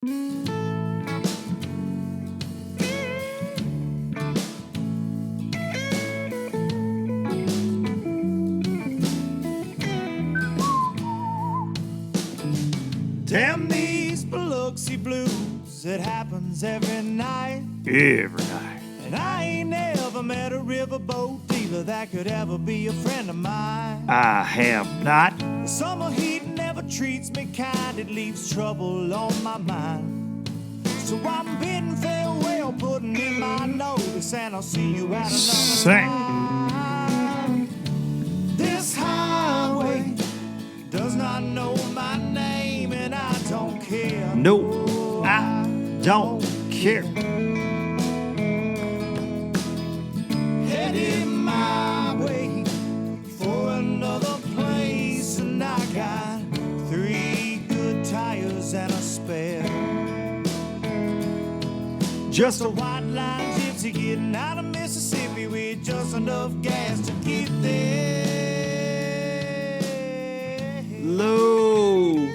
Damn these Biloxi blues, it happens every night. Every night. And I ain't never met a riverboat dealer that could ever be a friend of mine. I have not. The summer heat never treats me kind, it leaves trouble on my mind. So I'm bidding farewell, putting in my notice, and I'll see you at another time. This highway does not know my name, and I don't care. No, I don't care. Headed my way for another place, and I got 3 good tires and a spare. Just a white line gypsy getting out of Mississippi with just enough gas to get there. Low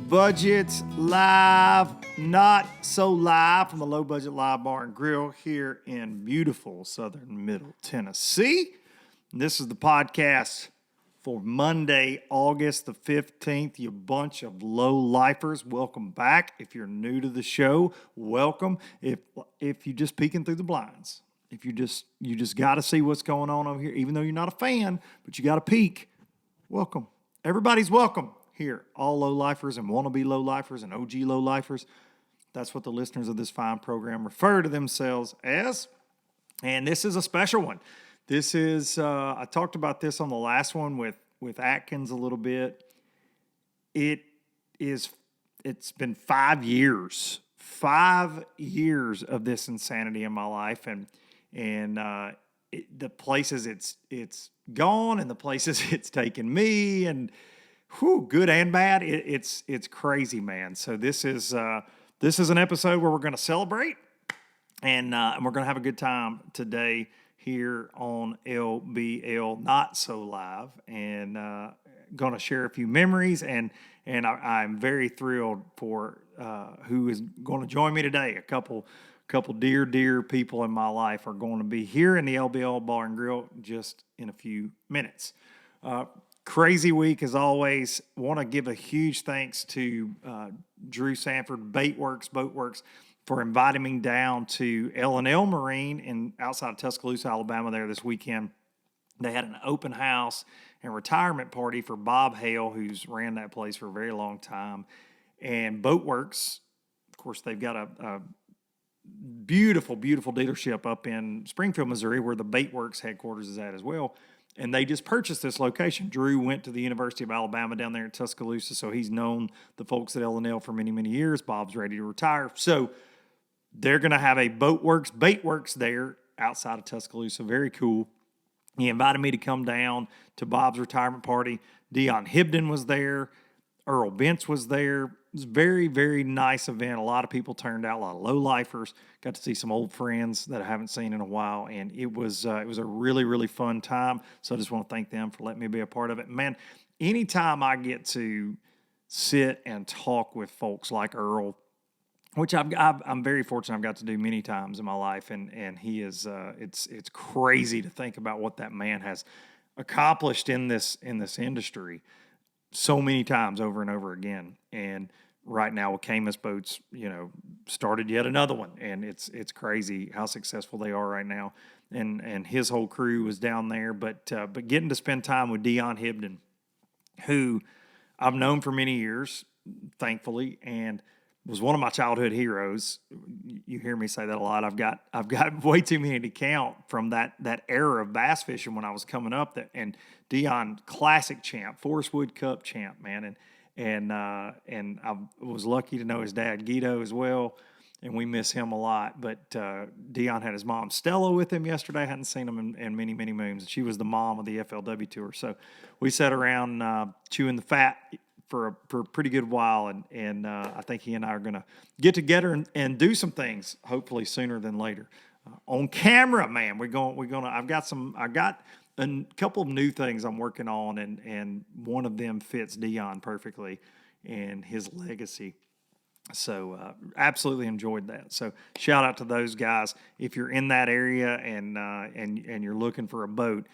budget live, not so live from the Low Budget Live Bar and Grill here in beautiful southern Middle Tennessee. This is the podcast for Monday, August the 15th. You bunch of low-lifers, welcome back. If you're new to the show, welcome. If you're just peeking through the blinds, if you just got to see what's going on over here, even though you're not a fan, but you got to peek, welcome. Everybody's welcome here. All low-lifers and wannabe low-lifers and OG low-lifers. That's what the listeners of this fine program refer to themselves as. And this is a special one. This is, I talked about this on the last one with Atkins a little bit. It's been 5 years of this insanity in my life. And the places it's gone and the places it's taken me, and good and bad. It's crazy, man. So this is an episode where we're going to celebrate and we're going to have a good time today here on LBL Not So Live, and going to share a few memories, and I'm very thrilled for who is going to join me today. A couple dear people in my life are going to be here in the LBL Bar and Grill just in a few minutes. Crazy week as always. Want to give a huge thanks to Drew Sanford, Boatworks, for inviting me down to L&L Marine outside of Tuscaloosa, Alabama there this weekend. They had an open house and retirement party for Bob Hale, who's ran that place for a very long time. And Boatworks, of course, they've got a beautiful, beautiful dealership up in Springfield, Missouri, where the Baitworks headquarters is at as well. And they just purchased this location. Drew went to the University of Alabama down there in Tuscaloosa, so he's known the folks at L&L for many, many years. Bob's ready to retire. So they're going to have a Baitworks there outside of Tuscaloosa. Very cool. He invited me to come down to Bob's retirement party. Dion Hibden was there. Earl Bentz was there. It was a very, very nice event. A lot of people turned out, a lot of low-lifers. Got to see some old friends that I haven't seen in a while, and it was a really, really fun time. So I just want to thank them for letting me be a part of it. Man, anytime I get to sit and talk with folks like Earl, which I'm very fortunate I've got to do many times in my life, and he is it's crazy to think about what that man has accomplished in this industry so many times over and over again. And right now with Camus Boats, started yet another one, and it's crazy how successful they are right now. And his whole crew was down there, but getting to spend time with Dion Hibden, who I've known for many years, thankfully, and was one of my childhood heroes. You hear me say that a lot. I've got way too many to count from that era of bass fishing when I was coming up. And Dion, classic champ, Forest Wood Cup champ, man. And I was lucky to know his dad Guido as well, and we miss him a lot. But Dion had his mom Stella with him yesterday. I hadn't seen him in many, many moons. She was the mom of the FLW tour. So we sat around chewing the fat for a pretty good while, and I think he and I are going to get together and do some things, hopefully sooner than later. On camera, man, we're going to. I've got a couple of new things I'm working on, and one of them fits Dion perfectly and his legacy. So absolutely enjoyed that. So shout out to those guys. If you're in that area and you're looking for a boat,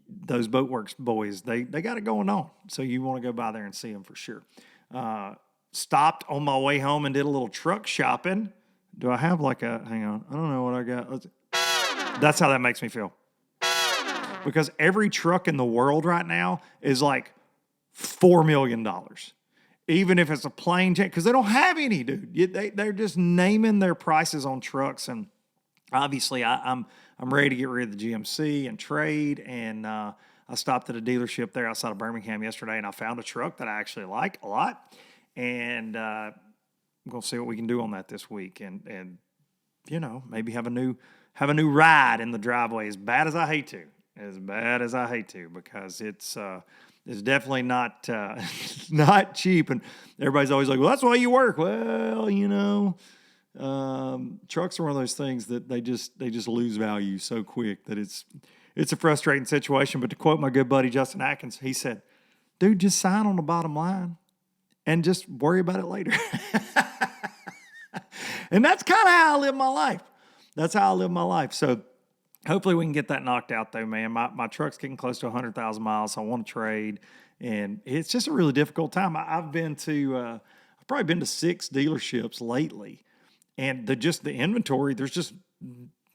those Boatworks boys, they got it going on. So you want to go by there and see them for sure. Stopped on my way home and did a little truck shopping. Do I have hang on, I don't know what I got. That's how that makes me feel. Because every truck in the world right now is like $4 million. Even if it's a plain Jane, because they don't have any, dude. They're just naming their prices on trucks, and obviously I'm ready to get rid of the GMC and trade. And I stopped at a dealership there outside of Birmingham yesterday, and I found a truck that I actually like a lot, and I'm gonna see what we can do on that this week, and maybe have a new ride in the driveway. As bad as I hate to, because it's definitely not not cheap, and everybody's always like, "Well, that's why you work." Well, trucks are one of those things that they just lose value so quick that it's a frustrating situation. But to quote my good buddy Justin Atkins, he said, "Dude, just sign on the bottom line and just worry about it later." And that's kind of how I live my life. So hopefully we can get that knocked out, though, man. My truck's getting close to 100,000 miles, so I want to trade, and it's just a really difficult time. I've probably been to 6 dealerships lately, and the inventory, there's just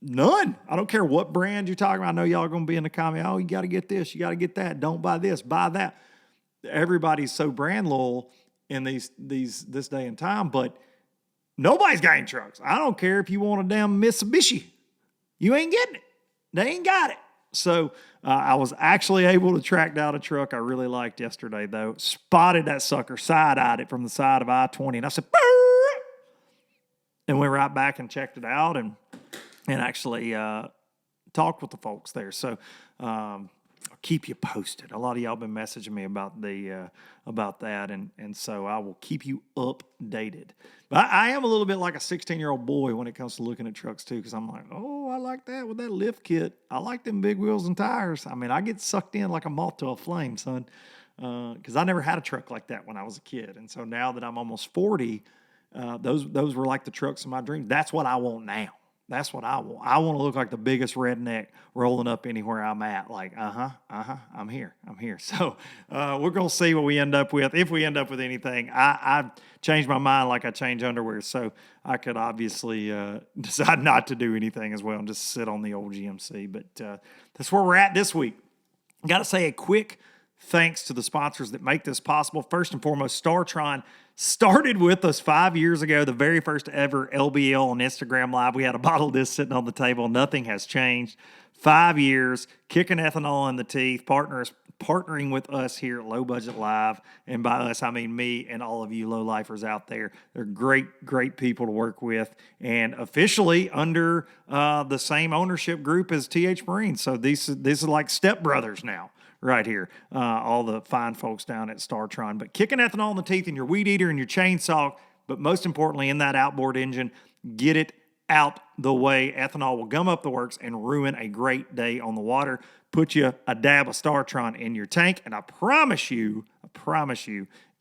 none. I don't care what brand you're talking about. I know y'all are going to be in the comment, "Oh, you got to get this, you got to get that. Don't buy this, buy that." Everybody's so brand loyal in this day and time, but nobody's got any trucks. I don't care if you want a damn Mitsubishi. You ain't getting it. They ain't got it. So I was actually able to track down a truck I really liked yesterday, though. Spotted that sucker, side-eyed it from the side of I-20, and I said, "Brrr!" And went right back and checked it out and actually talked with the folks there. So I'll keep you posted. A lot of y'all been messaging me about that, and so I will keep you updated. But I am a little bit like a 16-year-old boy when it comes to looking at trucks too, because I'm like, "Oh, I like that with that lift kit. I like them big wheels and tires." I mean, I get sucked in like a moth to a flame, son, because I never had a truck like that when I was a kid, and so now that I'm almost 40, those were like the trucks of my dreams. That's what I want now. That's what I want. I want to look like the biggest redneck rolling up anywhere I'm at. Like, I'm here. So we're going to see what we end up with. If we end up with anything, I changed my mind like I change underwear. So I could obviously decide not to do anything as well and just sit on the old GMC. But that's where we're at this week. Got to say a quick thanks to the sponsors that make this possible. First and foremost, StarTron started with us 5 years ago, the very first ever LBL on Instagram Live. We had a bottle of this sitting on the table. Nothing has changed. 5 years, kicking ethanol in the teeth, partnering with us here at Low Budget Live. And by us, I mean me and all of you low-lifers out there. They're great people to work with, and officially under the same ownership group as TH Marine. So these are like stepbrothers now. Right here, all the fine folks down at StarTron. But kicking ethanol in the teeth in your weed eater and your chainsaw, but most importantly in that outboard engine, get it out the way. Ethanol will gum up the works and ruin a great day on the water. Put you a dab of StarTron in your tank, and I promise you,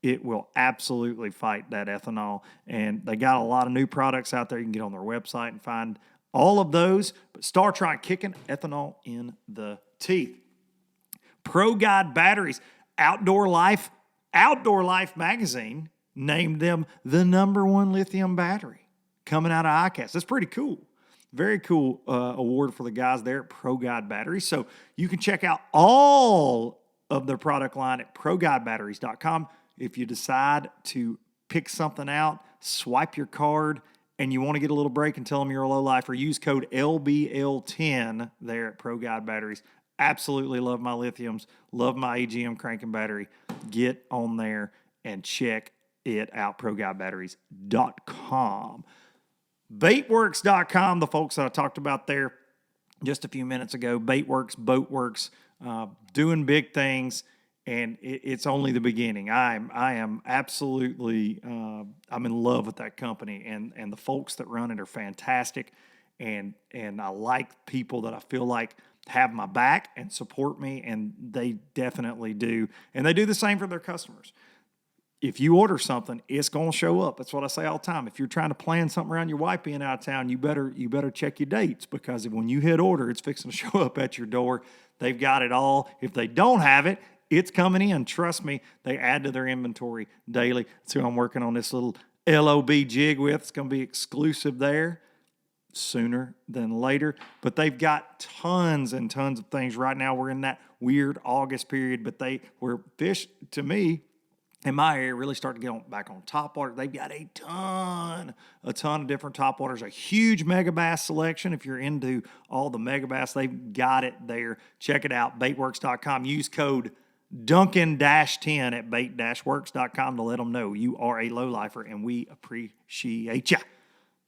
it will absolutely fight that ethanol. And they got a lot of new products out there. You can get on their website and find all of those. But StarTron, kicking ethanol in the teeth. Pro Guide batteries. Outdoor Life magazine named them the #1 lithium battery coming out of ICAST. That's pretty cool. Very cool award for the guys there at Pro Guide Batteries. So you can check out all of their product line at ProGuideBatteries.com. If you decide to pick something out, swipe your card, and you want to get a little break and tell them you're a low lifer, use code LBL10 there at Pro Guide Batteries. Absolutely love my lithiums, love my AGM cranking battery. Get on there and check it out, ProGuideBatteries.com. Baitworks.com, the folks that I talked about there just a few minutes ago. Baitworks, Boatworks, doing big things, and it's only the beginning. I am absolutely, I'm in love with that company, and the folks that run it are fantastic, and I like people that I feel like have my back and support me, and they definitely do. And they do the same for their customers. if you order something, it's going to show up. That's what I say all the time. If you're trying to plan something around your wife being out of town, you better check your dates, because when you hit order, it's fixing to show up at your door. They've got it all. If they don't have it, it's coming in. Trust me, they add to their inventory daily. That's who I'm working on this little LOB jig with. It's going to be exclusive there sooner than later. But they've got tons and tons of things. Right now, we're in that weird August period, but where fish, to me, in my area, really start to get back on top water. They've got a ton of different top waters, a huge mega bass selection. If you're into all the mega bass, they've got it there. Check it out, baitworks.com. Use code Duncan-10 at bait-works.com to let them know you are a lowlifer, and we appreciate you.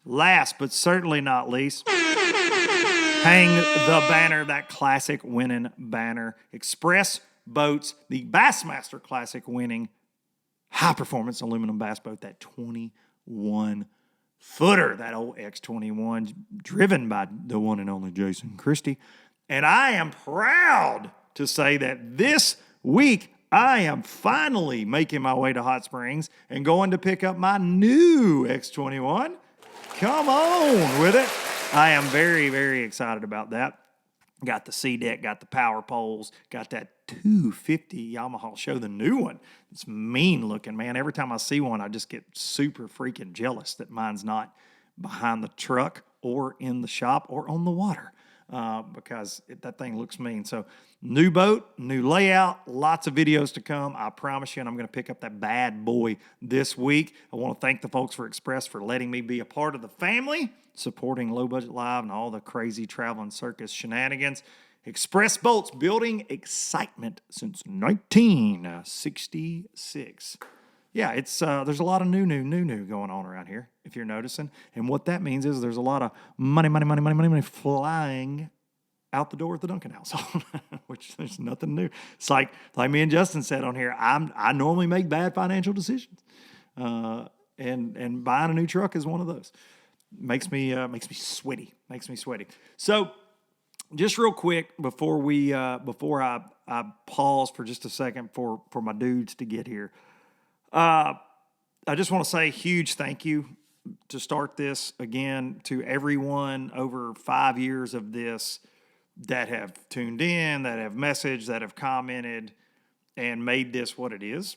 Last but certainly not least, hang the banner, that classic winning banner. Express Boats, the Bassmaster Classic winning high-performance aluminum bass boat, that 21-footer, that old X21, driven by the one and only Jason Christie. And I am proud to say that this week I am finally making my way to Hot Springs and going to pick up my new X21. Come on with it. I am very, very excited about that. Got the C deck, got the power poles, got that 250 Yamaha Show, the new one. It's mean looking, man. Every time I see one, I just get super freaking jealous that mine's not behind the truck or in the shop or on the water, because that thing looks mean. So new boat, new layout, lots of videos to come, I promise you, and I'm going to pick up that bad boy this week. I want to thank the folks for Express for letting me be a part of the family, supporting Low Budget Live and all the crazy traveling circus shenanigans. Express Boats, building excitement since 1966. Yeah, it's there's a lot of new going on around here, if you're noticing. And what that means is there's a lot of money flying out the door at the Duncan household, which there's nothing new. It's like me and Justin said on here, I normally make bad financial decisions, and buying a new truck is one of those. Makes me sweaty. So, just real quick before I pause for just a second for my dudes to get here, I just want to say a huge thank you to start this again to everyone over 5 years of this that have tuned in, that have messaged, that have commented, and made this what it is,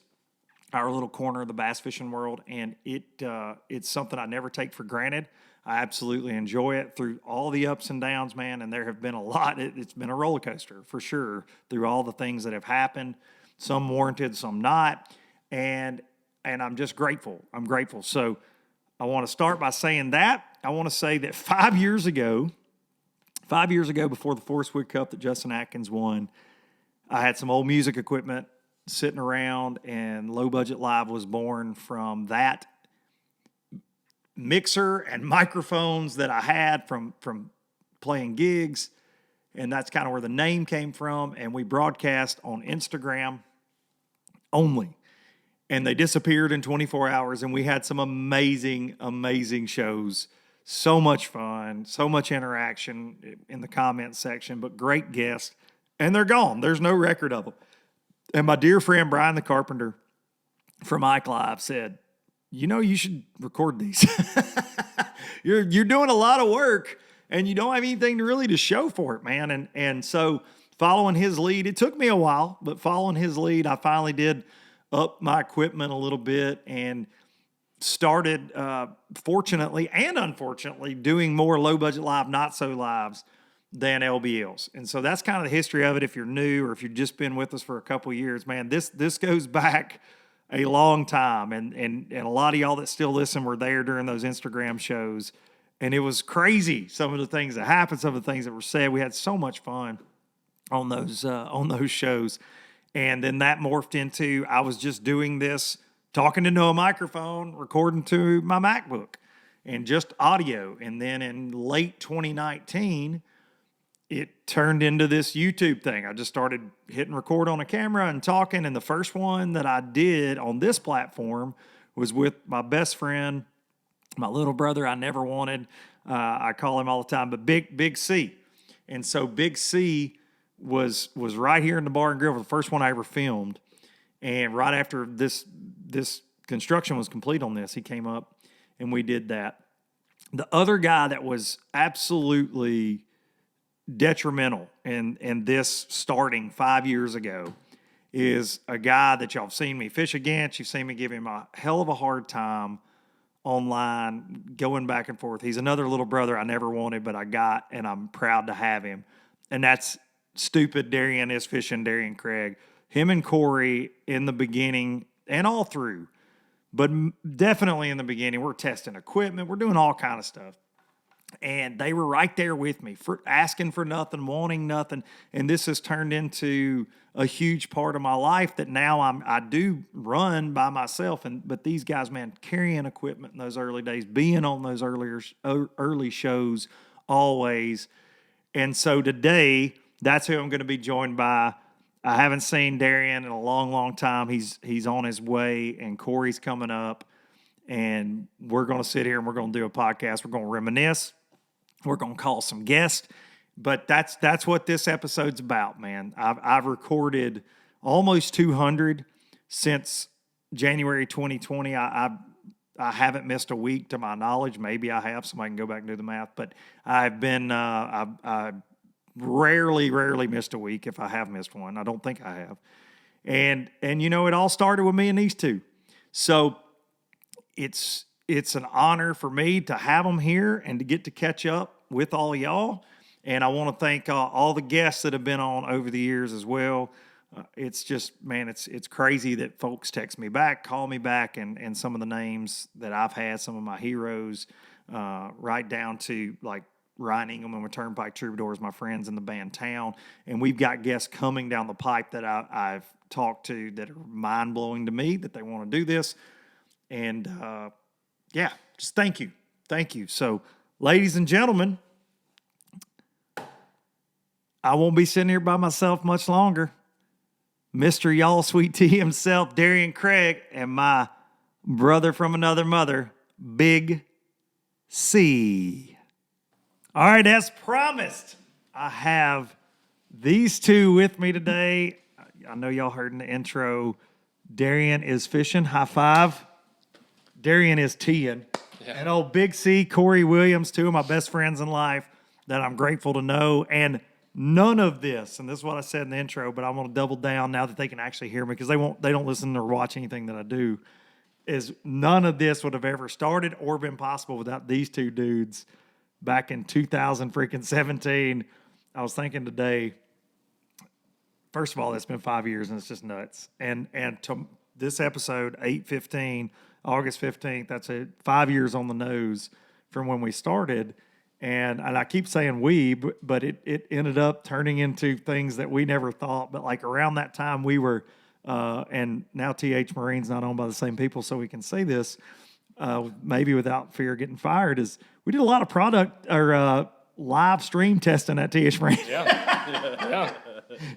our little corner of the bass fishing world. And it's something I never take for granted. I absolutely enjoy it through all the ups and downs, man. And there have been a lot. It's been a roller coaster for sure through all the things that have happened, some warranted, some not. And I'm just grateful. I'm grateful. So I want to start by saying that. I want to say that 5 years ago, before the Forest Wood Cup that Justin Atkins won, I had some old music equipment sitting around, and Low Budget Live was born from that mixer and microphones that I had from playing gigs. And that's kind of where the name came from. And we broadcast on Instagram only. And they disappeared in 24 hours. And we had some amazing, amazing shows. So much fun, so much interaction in the comment section, but great guests. And they're gone. There's no record of them. And my dear friend Brian the Carpenter from iClive said, you should record these. You're doing a lot of work, and you don't have anything to show for it, man. And so following his lead, it took me a while, but following his lead, I finally did up my equipment a little bit and started, fortunately and unfortunately, doing more Low Budget Live, Not So Lives than LBLs. And so that's kind of the history of it. If you're new or if you've just been with us for a couple of years, man, this goes back a long time. And a lot of y'all that still listen were there during those Instagram shows. And it was crazy, some of the things that happened, some of the things that were said. We had so much fun on those shows. And then that morphed into, I was just doing this, talking into a microphone, recording to my MacBook, and just audio. And then in late 2019, it turned into this YouTube thing. I just started hitting record on a camera and talking. And the first one that I did on this platform was with my best friend, my little brother I never wanted. I call him all the time, but Big C. And so Big C was right here in the Bar and Grill for the first one I ever filmed. And right after this this construction was complete on this, he came up and we did that. The other guy that was absolutely detrimental in this starting 5 years ago is a guy that y'all have seen me fish against. You've seen me give him a hell of a hard time online, going back and forth. He's another little brother I never wanted, but I got, and I'm proud to have him. And that's stupid Darien is fishing, Darien Craig. Him and Corey in the beginning and all through, but definitely in the beginning, we're testing equipment. We're doing all kind of stuff. And they were right there with me, for asking for nothing, wanting nothing. And this has turned into a huge part of my life that now I do run by myself. But these guys, man, carrying equipment in those early days, being on those early shows always. And so today, that's who I'm going to be joined by. I haven't seen Darien in a long, long time. He's on his way, and Corey's coming up. And we're going to sit here and we're going to do a podcast. We're going to reminisce. We're going to call some guests. But that's what this episode's about, man. I've recorded almost 200 since January 2020. I haven't missed a week to my knowledge. Maybe I have. Somebody can go back and do the math. But I've been I rarely missed a week if I have missed one. I don't think I have. And you know, it all started with me and these two. So it's an honor for me to have them here and to get to catch up with all y'all. And I want to thank all the guests that have been on over the years as well. It's just, man, it's crazy that folks text me back, call me back, and some of the names that I've had, some of my heroes, right down to like Ryan Ingham and Turnpike Troubadours, my friends in the band Town. And we've got guests coming down the pipe that I've talked to that are mind-blowing to me that they want to do this. And, yeah, just thank you. Thank you. So, ladies and gentlemen, I won't be sitting here by myself much longer. Mr. Y'all Sweet Tea himself, Darien Craig, and my brother from another mother, Big C. All right, as promised, I have these two with me today. I know y'all heard in the intro, Darien is fishing. High five. Darien is teeing. Yeah. And old Big C, Corey Williams, two of my best friends in life that I'm grateful to know. And none of this, and this is what I said in the intro, but I want to double down now that they can actually hear me because they don't listen or watch anything that I do, is none of this would have ever started or been possible without these two dudes back in 2017. I was thinking today, first of all, it's been 5 years and it's just nuts. And to this episode, 8/15, August 15th, that's 5 years on the nose from when we started. And I keep saying we, but it ended up turning into things that we never thought. But like around that time we were, and now TH Marine's not owned by the same people, so we can say this, maybe without fear of getting fired, is we did a lot of product or live stream testing at TH Marine. Yeah.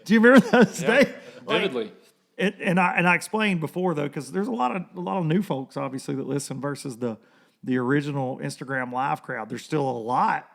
Do you remember those days? Vividly. And I explained before though, because there's a lot of new folks obviously that listen versus the original Instagram live crowd. There's still a lot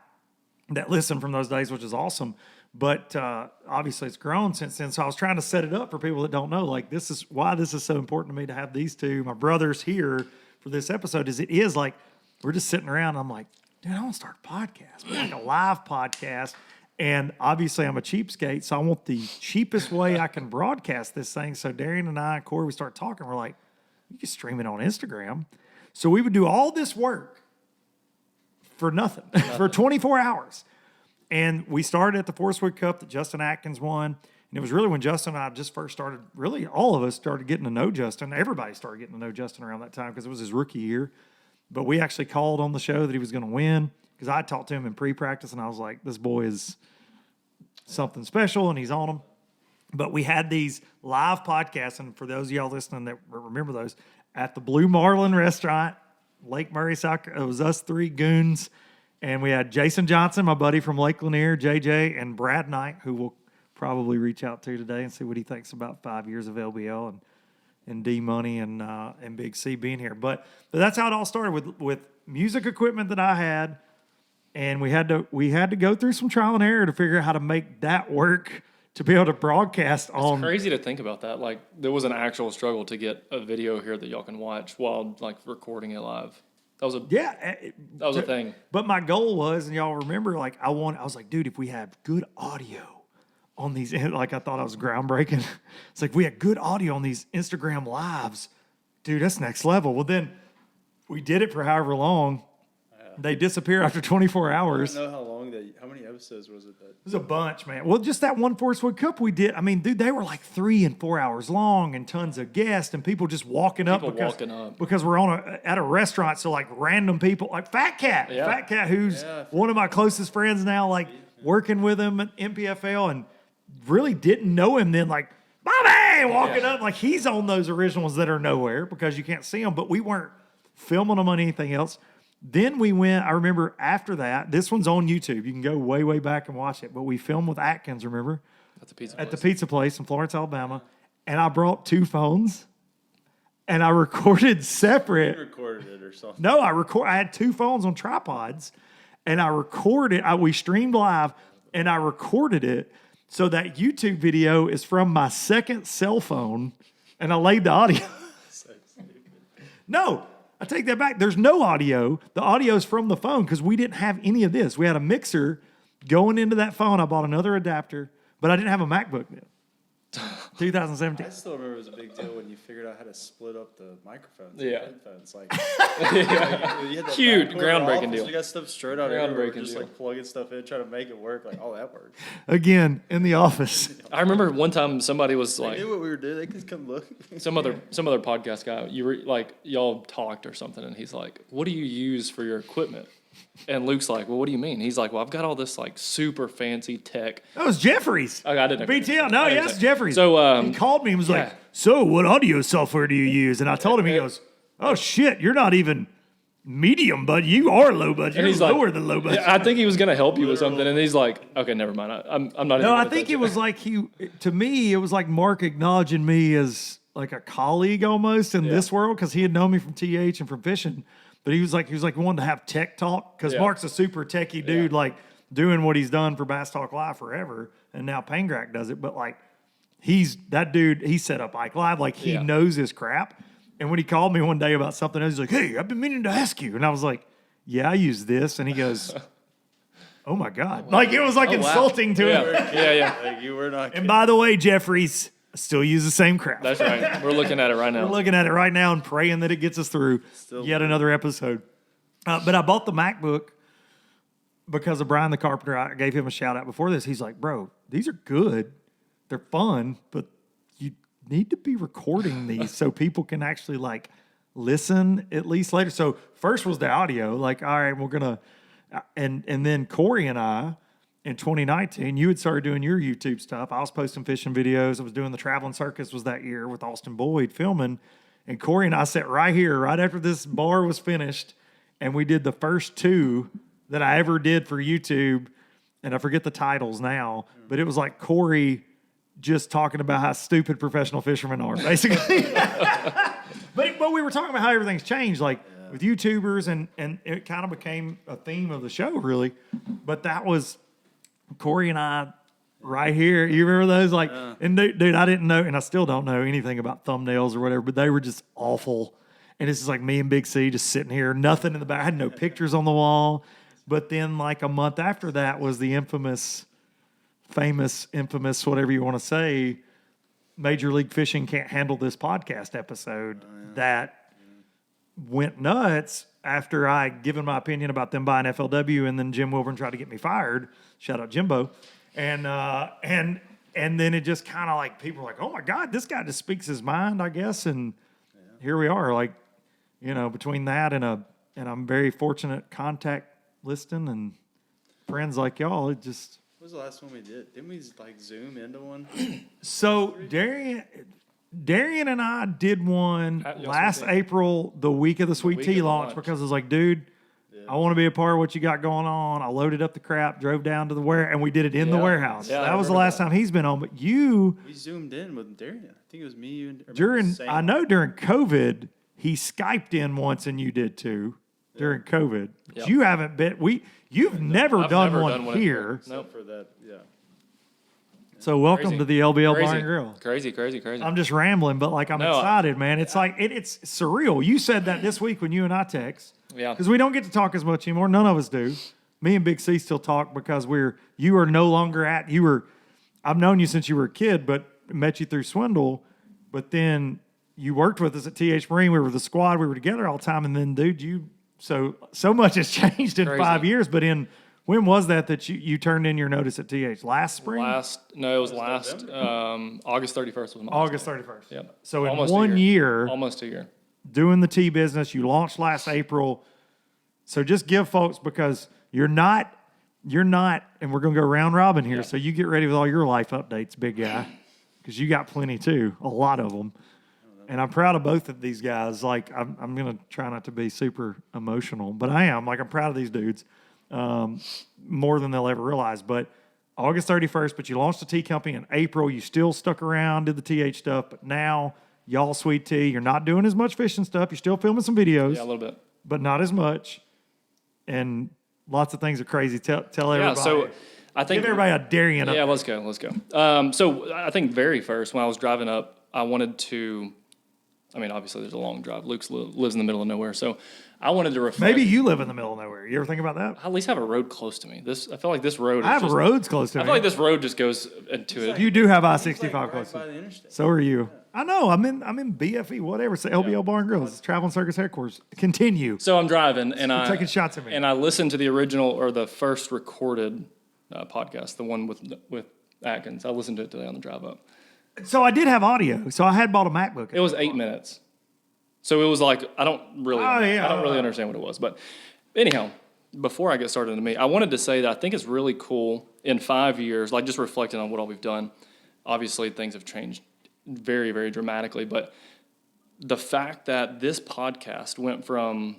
that listen from those days, which is awesome. But obviously it's grown since then. So I was trying to set it up for people that don't know. Like, this is why this is so important to me to have these two, my brothers, here for this episode. Is it is like we're just sitting around. And I'm like, dude, I want to start a podcast, like a live podcast. And obviously I'm a cheapskate, so I want the cheapest way I can broadcast this thing. So Darien and I and Corey, we start talking. We're like, you can stream it on Instagram. So we would do all this work for nothing. For 24 hours. And we started at the Forestwood Cup that Justin Atkins won. And it was really when Justin and I just first started, really all of us started getting to know Justin. Everybody started getting to know Justin around that time because it was his rookie year. But we actually called on the show that he was going to win because I talked to him in pre-practice and I was like, this boy is something special and he's on them. But we had these live podcasts, and for those of y'all listening that remember those, at the Blue Marlin restaurant, Lake Murray, South Carolina. It was us three goons, and we had Jason Johnson, my buddy from Lake Lanier, JJ, and Brad Knight, who we'll probably reach out to today and see what he thinks about 5 years of LBL and D Money and Big C being here. But that's how it all started with music equipment that I had, and we had to go through some trial and error to figure out how to make that work to be able to broadcast on. It's crazy to think about that. Like, there was an actual struggle to get a video here that y'all can watch while, like, recording it live. That was a thing. But my goal was, and y'all remember, like, I was like, dude, if we have good audio on these, like, I thought I was groundbreaking. It's like, we had good audio on these Instagram lives. Dude, that's next level. Well, then we did it for however long. They disappear after 24 hours. I don't know how many episodes was it? It was a bunch, man. Well, just that one Forest Wood Cup we did. I mean, dude, they were like 3 and 4 hours long, and tons of guests and people just walking up because we're at a restaurant. So like random people, like Fat Cat, who's one of my closest friends now, like working with him at MPFL, and really didn't know him then. Like Bobby walking up, like he's on those originals that are nowhere because you can't see them. But we weren't filming them on anything else. Then we went, I remember after that, this one's on YouTube. You can go way, way back and watch it. But we filmed with Atkins, remember? At the pizza place in Florence, Alabama. And I brought 2 phones. And I recorded separate. You recorded it or something. No, I had 2 phones on tripods. And I recorded, we streamed live. And I recorded it. So that YouTube video is from my second cell phone. And I laid the audio. No. I take that back. There's no audio. The audio's from the phone because we didn't have any of this. We had a mixer going into that phone. I bought another adapter, but I didn't have a MacBook then. 2017. I still remember it was a big deal when you figured out how to split up the microphones. Yeah. And headphones. Like, you had Huge, that groundbreaking deal. You got stuff straight out everywhere. Groundbreaking Just deal. like plugging stuff in, trying to make it work. Like, oh, that worked. Again, in the office. I remember one time somebody was They like, knew what we were doing. They could come look. some other podcast guy, you were like, y'all talked or something, and he's like, what do you use for your equipment? And Luke's like, well, what do you mean? He's like, well, I've got all this like super fancy tech. That was Jeffries. I didn't know. BTL. No, yes, Jeffries. So he called me and was like, so what audio software do you use? And I told him, he goes, oh shit, you're not even medium, but you are low budget. You're he's lower like, than low budget. I think he was going to help you with something. And he's like, okay, never mind. I'm not. No, I think it was like to me, it was like Mark acknowledging me as like a colleague almost in this world because he had known me from TH and from fishing. But he was like wanting to have tech talk because Mark's a super techie dude, like doing what he's done for Bass Talk Live forever, and now Pangrac does it. But like, he's that dude. He set up Ike Live, like he knows his crap. And when he called me one day about something else, he's like, "Hey, I've been meaning to ask you," and I was like, "Yeah, I use this," and he goes, "Oh my god!" Like it was like insulting to him. Yeah. Like, you were not. And by the way, Jeffries, I still use the same crap. That's right. We're looking at it right now. We're looking at it right now and praying that it gets us through yet another episode. But I bought the MacBook because of Brian the Carpenter. I gave him a shout out before this. He's like, bro, these are good. They're fun, but you need to be recording these so people can actually like listen at least later. So first was the audio. Like, all right, we're going to, and then Corey and I, in 2019, you had started doing your YouTube stuff. I was posting fishing videos. I was doing the Traveling Circus was that year with Austin Boyd filming. And Corey and I sat right here, right after this bar was finished, and we did the first 2 that I ever did for YouTube. And I forget the titles now, but it was like Corey just talking about how stupid professional fishermen are, basically. But we were talking about how everything's changed, like with YouTubers, and it kind of became a theme of the show, really. But that was Corey and I right here. You remember those? Like, and dude, I didn't know, and I still don't know anything about thumbnails or whatever, but they were just awful. And it's just like me and Big C just sitting here, nothing in the back. I had no pictures on the wall. But then like a month after that was the infamous, whatever you want to say, Major League Fishing Can't Handle This podcast episode that went nuts after I given my opinion about them buying FLW, and then Jim Wilburn tried to get me fired. Shout out Jimbo. And then it just kind of like, people were like, oh my God, this guy just speaks his mind, I guess. And here we are, like, you know, between that and I'm very fortunate contact listing and friends like y'all, it just. What was the last one we did? Didn't we like zoom into one? So Darien and I did one last April, the week of the Sweet Tea launch, because I was like, dude, I want to be a part of what you got going on. I loaded up the crap, drove down to the warehouse, and we did it in the warehouse. Yeah, that was the last time he's been on. But we zoomed in with Darien. I think it was me, you, and during COVID, he Skyped in once, and you did too. During COVID, but you haven't been. You've never done one here. Except for that, So welcome Crazy. to the LBL Crazy. Bar and Grill. Crazy. I'm just rambling, but like I'm No, excited, man. It's like it's surreal. You said that this week when you and I text. Yeah. Because we don't get to talk as much anymore. None of us do. Me and Big C still talk because you are no longer I've known you since you were a kid, but met you through Swindle. But then you worked with us at TH Marine. We were the squad. We were together all the time. And then, dude, so much has changed in Crazy. 5 years. But when was that you turned in your notice at TH? Last spring? It was last August 31st was my August 31st. Yep. So Almost in a 1 year, almost a year. doing the tea business, you launched last April. So just give folks, because you're not, and we're going to go round robin here. Yeah. So you get ready with all your life updates, big guy, because you got plenty too, a lot of them. And I'm proud of both of these guys. Like I'm going to try not to be super emotional, but I am. Like I'm proud of these dudes more than they'll ever realize. But August 31st, but you launched a tea company in April. You still stuck around, did the TH stuff, but now y'all Sweet Tea, you're not doing as much fishing stuff. You're still filming some videos. Yeah, a little bit. But not as much. And lots of things are crazy. Tell everybody. Yeah, so I think give everybody a Darien Yeah, update. let's go. So I think very first when I was driving up, I wanted to. I mean, obviously there's a long drive. Luke lives in the middle of nowhere, so I wanted to reflect. Maybe you live in the middle of nowhere. You ever think about that? I at least have a road close to me. I feel like this road. I have roads close to I me. feel like this road just goes into it. You do have It's I-65 like close to right by you. the interstate. So are you. I know. I'm in BFE, whatever. It's the LBL Bar and Grill. It's Traveling Circus headquarters. Continue. So I'm driving, and You're taking shots at me. And I listened to the original or the first recorded podcast, the one with Atkins. I listened to it today on the drive up. So I did have audio. So I had bought a MacBook. It was 8 minutes. So it was like, I don't really understand what it was. But anyhow, before I get started into me, I wanted to say that I think it's really cool in 5 years, like just reflecting on what all we've done. Obviously, things have changed very, very dramatically. But the fact that this podcast went from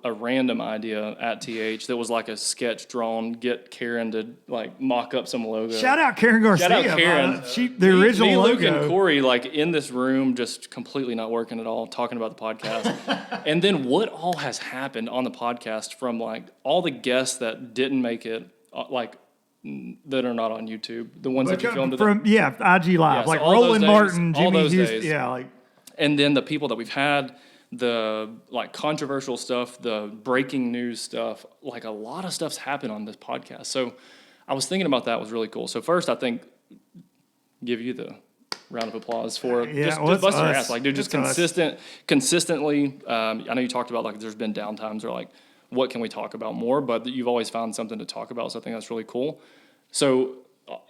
a random idea at TH that was like a sketch drawn, get Karen to like mock up some logo. Shout out Karen Garcia. Shout out Karen. The original me, logo. Luke, and Corey, like in this room, just completely not working at all, talking about the podcast. And then what all has happened on the podcast from like all the guests that didn't make it, that are not on YouTube, the ones that you filmed IG Live, Yeah, so like all those Roland days, Martin, all Jimmy those Houston, days. And then the people that we've had, the like controversial stuff, the breaking news stuff, like a lot of stuff's happened on this podcast. So I was thinking about that was really cool. So first, I think give you the round of applause for just busting your ass, like dude, just consistently. I know you talked about like there's been downtimes or like what can we talk about more, but you've always found something to talk about. So I think that's really cool. So,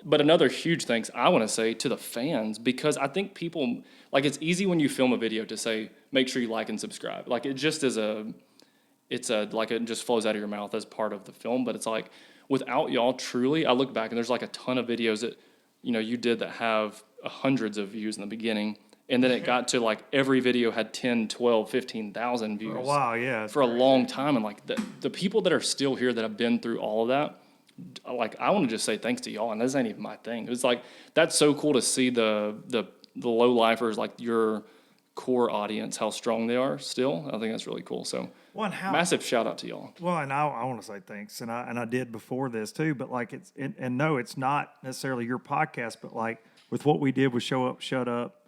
but another huge thanks I want to say to the fans, because I think people, like it's easy when you film a video to say, make sure you like and subscribe. Like it just is like it just flows out of your mouth as part of the film. But it's like without y'all truly, I look back and there's like a ton of videos that, you did that have hundreds of views in the beginning. And then it got to like every video had 10, 12, 15,000 views. Oh, wow, yeah. For a long time. And like the people that are still here that have been through all of that, like I want to just say thanks to y'all, and this ain't even my thing. It's like that's so cool to see the low lifers, like your core audience, how strong they are still. I think that's really cool. So massive shout out to y'all. Well, and I want to say thanks, and I did before this too. But like no, it's not necessarily your podcast, but like with what we did with Show Up, Shut Up,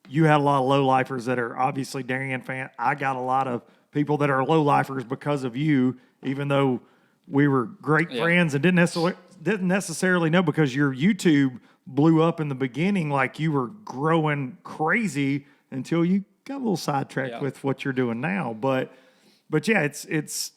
you had a lot of low lifers that are obviously Darien fan. I got a lot of people that are low lifers because of you, even though we were great friends and didn't necessarily know, because your YouTube blew up in the beginning, like you were growing crazy until you got a little sidetracked with what you're doing now. But yeah, it's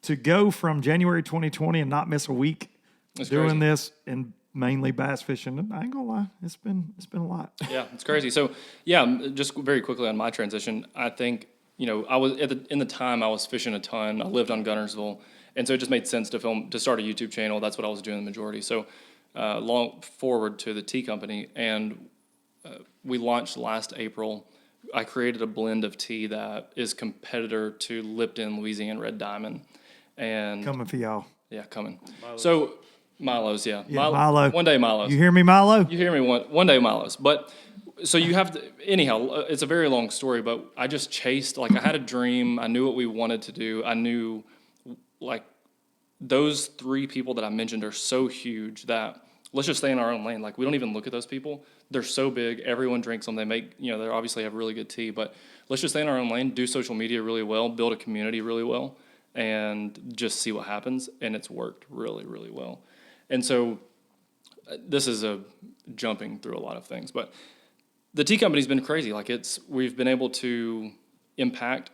to go from January 2020 and not miss a week doing this and mainly bass fishing. I ain't gonna lie, it's been a lot. Yeah, it's crazy. So yeah, just very quickly on my transition, I think. I was in the time I was fishing a ton. I lived on Gunnersville, and so it just made sense to start a YouTube channel. That's what I was doing the majority. So, long forward to the tea company, and we launched last April. I created a blend of tea that is competitor to Lipton, Louisiana Red Diamond, and coming for y'all. Yeah, coming. Milo's. So Milo's, yeah, Milo. One day, Milo's. You hear me, Milo? You hear me one day, Milo's, but. So you have to, anyhow, it's a very long story, but I just chased, like I had a dream. I knew what we wanted to do. I knew like those three people that I mentioned are so huge that let's just stay in our own lane. Like, we don't even look at those people. They're so big. Everyone drinks them. They make, they obviously have really good tea, but let's just stay in our own lane, do social media really well, build a community really well, and just see what happens. And it's worked really, really well. And so this is jumping through a lot of things, but the tea company's been crazy. Like, we've been able to impact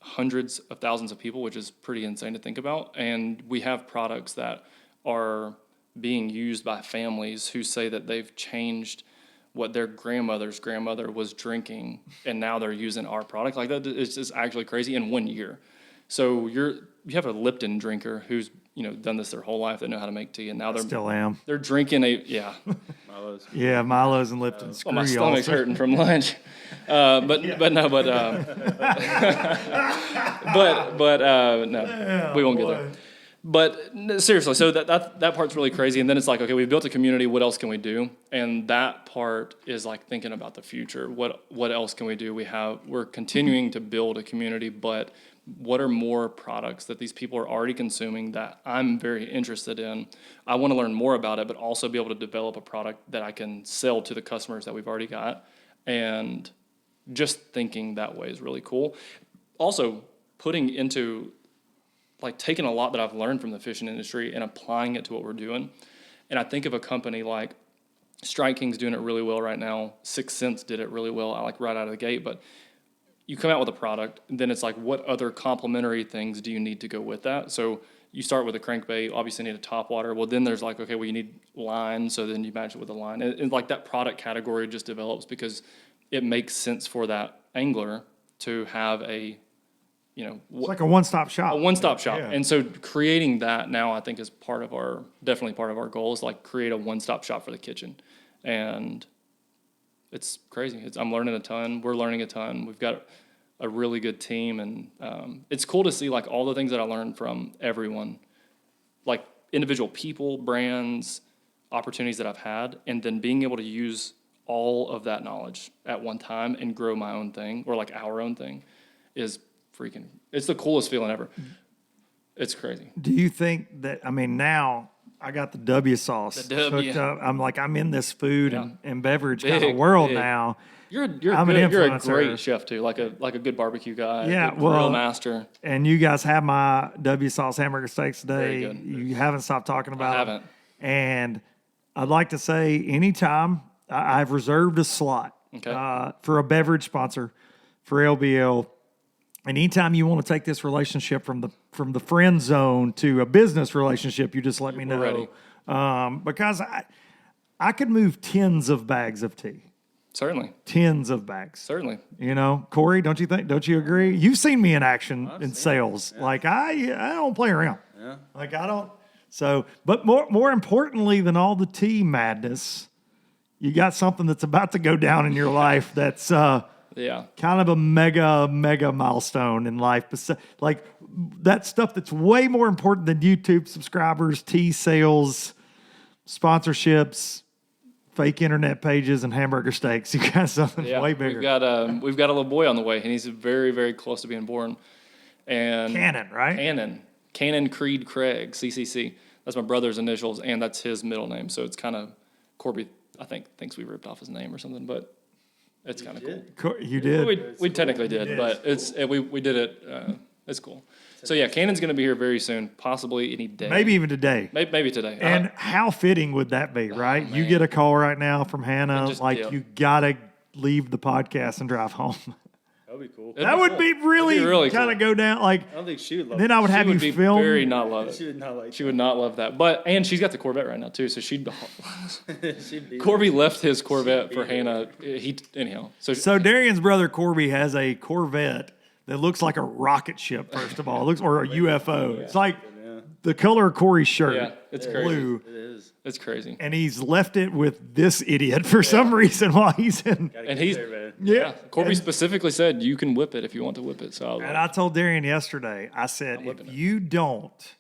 hundreds of thousands of people, which is pretty insane to think about. And we have products that are being used by families who say that they've changed what their grandmother's grandmother was drinking, and now they're using our product. Like, that is just actually crazy in 1 year. So you have a Lipton drinker who's done this their whole life. They know how to make tea, and now Still am. they're drinking Milo's. Yeah, Milo's and Lipton. well, my stomach's hurting from lunch. No, we won't get there. But seriously, so that part's really crazy. And then it's like, okay, we've built a community. What else can we do? And that part is like thinking about the future. What else can we do? We're continuing to build a community, but what are more products that these people are already consuming that I'm very interested in? I want to learn more about it, but also be able to develop a product that I can sell to the customers that we've already got. And just thinking that way is really cool. Also, putting into, like, taking a lot that I've learned from the fishing industry and applying it to what we're doing. And I think of a company like Strike King's doing it really well right now. 6 Cents did it really well, like, right out of the gate. But you come out with a product, and then it's like, what other complementary things do you need to go with that? So you start with a crankbait, obviously you need a topwater. Well, then there's like, okay, well, you need line, so then you match it with a line. And like, that product category just develops because it makes sense for that angler to have a, it's like a one-stop shop. A one-stop shop. Yeah. And so creating that now, I think, is definitely part of our goal, is like create a one-stop shop for the kitchen. And it's crazy. I'm learning a ton. We're learning a ton. We've got a really good team, and it's cool to see, like, all the things that I learned from everyone, like individual people, brands, opportunities that I've had, and then being able to use all of that knowledge at one time and grow my own thing, or like our own thing, is it's the coolest feeling ever. It's crazy. Do you think that, now I got the W sauce hooked up. I'm in this food and beverage kind of world now. You're a great chef too, like a good barbecue guy, yeah, good grill master. And you guys have my W sauce hamburger steaks today. Very good. You haven't stopped talking about I them. haven't. And I'd like to say, anytime I've reserved a slot for a beverage sponsor for LBL. And anytime you want to take this relationship from the friend zone to a business relationship, you just let me know. Ready. Because I could move tens of bags of tea. Certainly. Tens of bags. Certainly. Corey, don't you think? Don't you agree? You've seen me in action in sales. Yeah. Like, I don't play around. Yeah. Like, I don't. So, but more importantly than all the tea madness, you got something that's about to go down in your life that's kind of a mega milestone in life. Like, that stuff that's way more important than YouTube subscribers, tea sales, sponsorships, fake internet pages, and hamburger steaks. You got something way bigger. We've got a little boy on the way, and he's very, very close to being born. And Cannon, right? Cannon Creed Craig, CCC. That's my brother's initials, and that's his middle name. So it's kind of, Corby, I think, thinks we ripped off his name or something, but it's kind of cool. You did? We technically did, but we did it. It's cool. So yeah, Cannon's going to be here very soon, possibly any day. Maybe even today. Maybe today. And how fitting would that be, right? You get a call right now from Hannah, you got to leave the podcast and drive home. That would be cool. That would be really kind of go down. Like, I don't think she would love then I would have you film. Very not love it. She would not like. She would not love that. And she's got the Corvette right now too, so she'd. Corby left his Corvette for Hannah. Anyhow. So Darien's brother Corby has a Corvette that looks like a rocket ship. First of all, it looks or a UFO. Yeah. It's like the color of Corey's shirt. Yeah, it's crazy. Blue. It is. It's crazy. And he's left it with this idiot for some reason while he's in. And he's Corby specifically said you can whip it if you want to whip it. So I told Darien yesterday. I said if you don't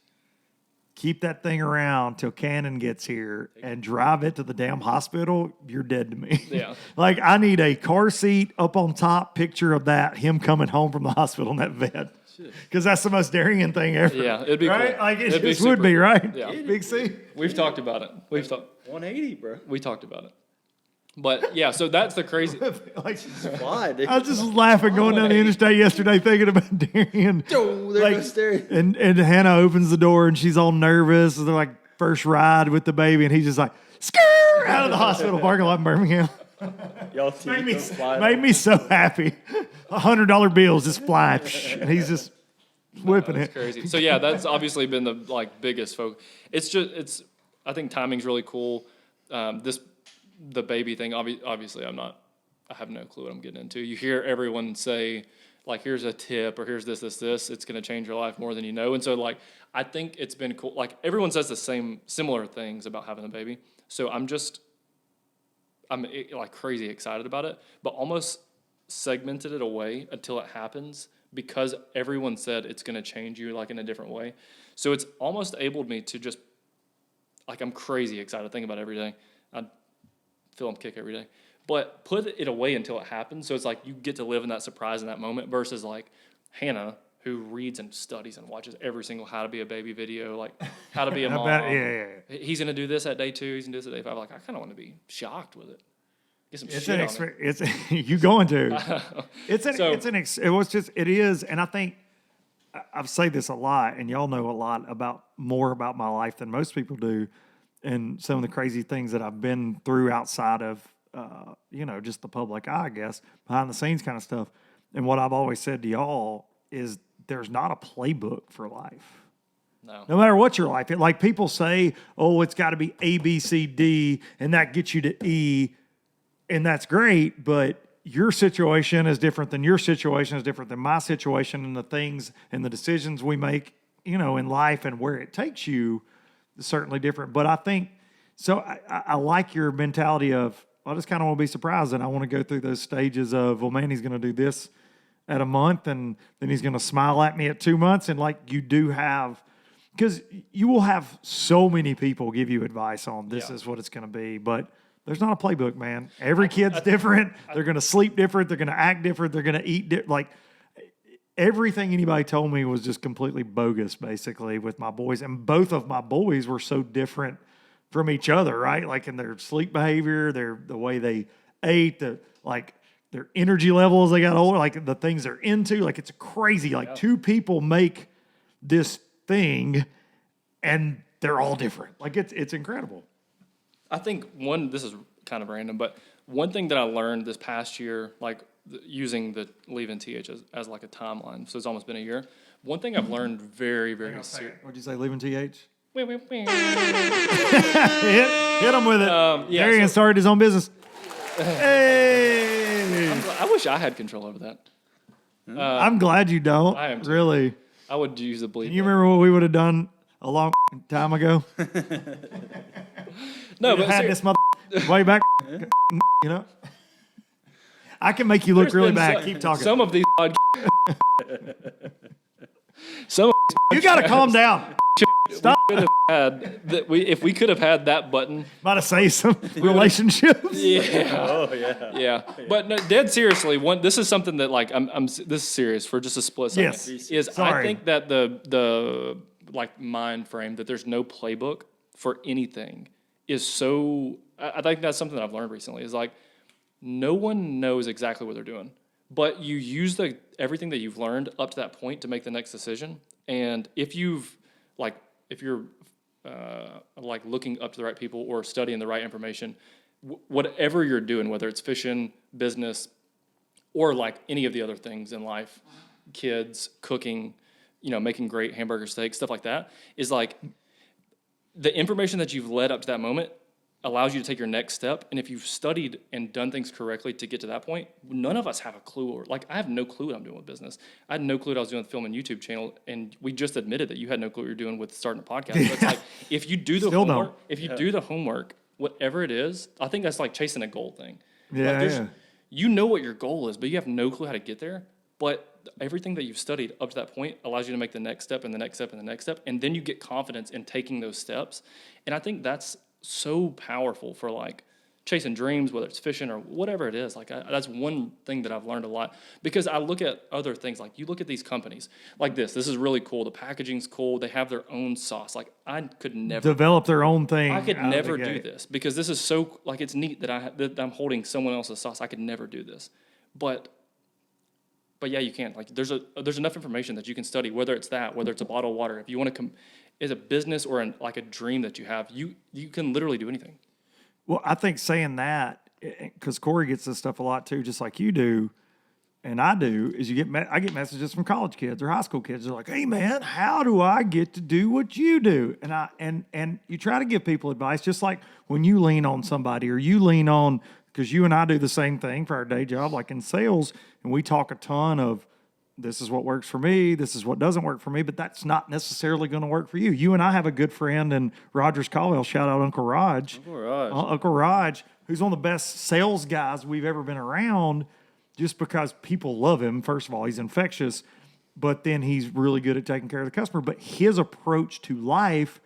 keep that thing around till Cannon gets here and drive it to the damn hospital, you're dead to me. Yeah. Like, I need a car seat up on top picture of that, him coming home from the hospital in that vet. Because that's the most Darien thing ever. Yeah, it'd be right? cool. Like, it It'd be just would super be, cool. right? Yeah. Big C. We've talked about it. 180, bro. We talked about it. But yeah, so that's the crazy. Like, Fly, dude. I was just laughing going down the interstate yesterday thinking about Darien. Oh, there goes Darien. And Hannah opens the door and she's all nervous. They're like first ride with the baby, and he's just like, "Skrrr!" out of the hospital parking lot in Birmingham. Y'all Made me so happy. $100 bills just flying, and he's just whipping That's it. crazy. So yeah, that's obviously been the like biggest focus. It's I think timing's really cool. The baby thing. Obviously, I have no clue what I'm getting into. You hear everyone say like, here's a tip, or here's this. It's going to change your life more than you know. And so like, I think it's been cool. Like everyone says the similar things about having a baby. So I'm like crazy excited about it, but almost segmented it away until it happens, because everyone said it's going to change you like in a different way. So it's almost enabled me to just, like, I'm crazy excited, think about it every day. I feel I'm kick every day, but put it away until it happens. So it's like you get to live in that surprise in that moment, versus like Hannah, who reads and studies and watches every single how to be a baby video, like how to be a mom. Yeah. He's going to do this at day 2. He's going to do this at day 5. Like, I kind of want to be shocked with it. Get some It's shit an on experience. You going to? It is, and I think I've said this a lot, and y'all know a lot more about my life than most people do, and some of the crazy things that I've been through outside of, just the public eye, I guess, behind the scenes kind of stuff. And what I've always said to y'all is there's not a playbook for life. No matter what your life, like people say, oh, it's got to be A, B, C, D, and that gets you to E, and that's great, but your situation is different than your situation is different than my situation, and the things and the decisions we make, in life and where it takes you is certainly different. But I think, so I like your mentality of, I just kind of want to be surprised, and I want to go through those stages of, well, man, he's going to do this at a month, and then he's going to smile at me at 2 months, and like you do have, because you will have so many people give you advice on this is what it's going to be, but there's not a playbook, man. Every kid's different. They're going to sleep different. They're going to act different. They're going to eat different. Like, everything anybody told me was just completely bogus, basically, with my boys. And both of my boys were so different from each other, right? Like in their sleep behavior, the way they ate, their energy level as they got older, like the things they're into. Like, it's crazy. Like, two people make this thing, and they're all different. Like, it's incredible. I think this is kind of random, but one thing that I learned this past year, like using the leaving TH as like a timeline, so it's almost been a year. One thing I've learned very, very serious. What'd you say, leaving TH? Hit hit him with it. Darien started his own business. Hey! I wish I had control over that. I'm glad you don't. I am too. Really. I would use the bleep. Can you remember what we would have done a long time ago? No, we but had this way back. I can make you look really bad. Keep talking. Some of these some of you got to calm down. Stop. we could have had that. If we could have had that button. About to say some relationships. Yeah. Oh yeah. Yeah. But no, dead seriously, this is something that like this is serious for just a split second. Yes. I think that the like mind frame that there's no playbook for anything is so. I think that's something that I've learned recently. Is like no one knows exactly what they're doing, but you use everything that you've learned up to that point to make the next decision. And if you're like looking up to the right people or studying the right information, whatever you're doing, whether it's fishing, business, or like any of the other things in life, kids, cooking, making great hamburger steaks, stuff like that, is like the information that you've led up to that moment allows you to take your next step. And if you've studied and done things correctly to get to that point, none of us have a clue. I have no clue what I'm doing with business. I had no clue what I was doing with filming YouTube channel. And we just admitted that you had no clue what you're doing with starting a podcast. But it's like, if you do the homework, whatever it is, I think that's like chasing a goal thing. Yeah, You know what your goal is, but you have no clue how to get there. But everything that you've studied up to that point allows you to make the next step and the next step and the next step. And then you get confidence in taking those steps. And I think that's so powerful for like chasing dreams, whether it's fishing or whatever it is. Like that's one thing that I've learned a lot, because I look at other things. Like you look at these companies like this is really cool. The packaging's cool. They have their own sauce. Like I could never develop their own thing. I could never do this, because this is so like, it's neat that I'm holding someone else's sauce. I could never do this, but yeah, you can. Like there's enough information that you can study, whether it's a bottle of water. If you want to is a business or like a dream that you have, you can literally do anything. Well, I think saying that, because Corey gets this stuff a lot too, just like you do, and I do, is I get messages from college kids or high school kids. They're like, "Hey man, how do I get to do what you do?" And you try to give people advice, just like when you lean on somebody or you lean on, because you and I do the same thing for our day job, like in sales, and we talk a ton of, this is what works for me, this is what doesn't work for me, but that's not necessarily going to work for you. You and I have a good friend in Rogers Caldwell, shout out Uncle Raj. Uncle Raj, who's one of the best sales guys we've ever been around, just because people love him. First of all, he's infectious, but then he's really good at taking care of the customer. But his approach to life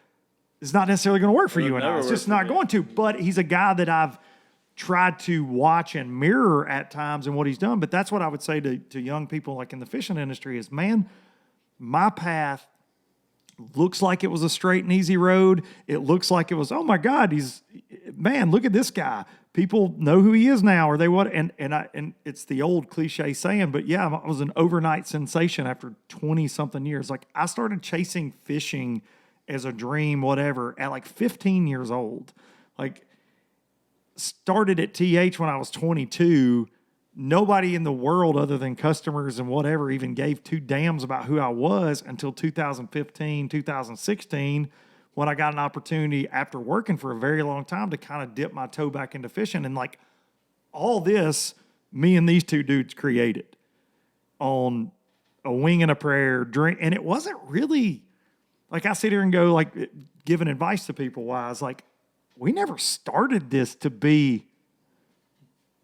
is not necessarily going to work for you and I. It's just not going to. But he's a guy that I've tried to watch and mirror at times in what he's done. But that's what I would say to young people like in the fishing industry is, man, my path looks like it was a straight and easy road. It looks like it was, oh my God, look at this guy. People know who he is now, or they would, and it's the old cliche saying, but yeah, I was an overnight sensation after 20 something years. Like I started chasing fishing as a dream, whatever, at like 15 years old. Like, started at TH when I was 22. Nobody in the world other than customers and whatever even gave two damns about who I was until 2015, 2016, when I got an opportunity after working for a very long time to kind of dip my toe back into fishing. And like all this, me and these two dudes created on a wing and a prayer drink. And it wasn't really like I sit here and go like giving advice to people wise, like, we never started this to be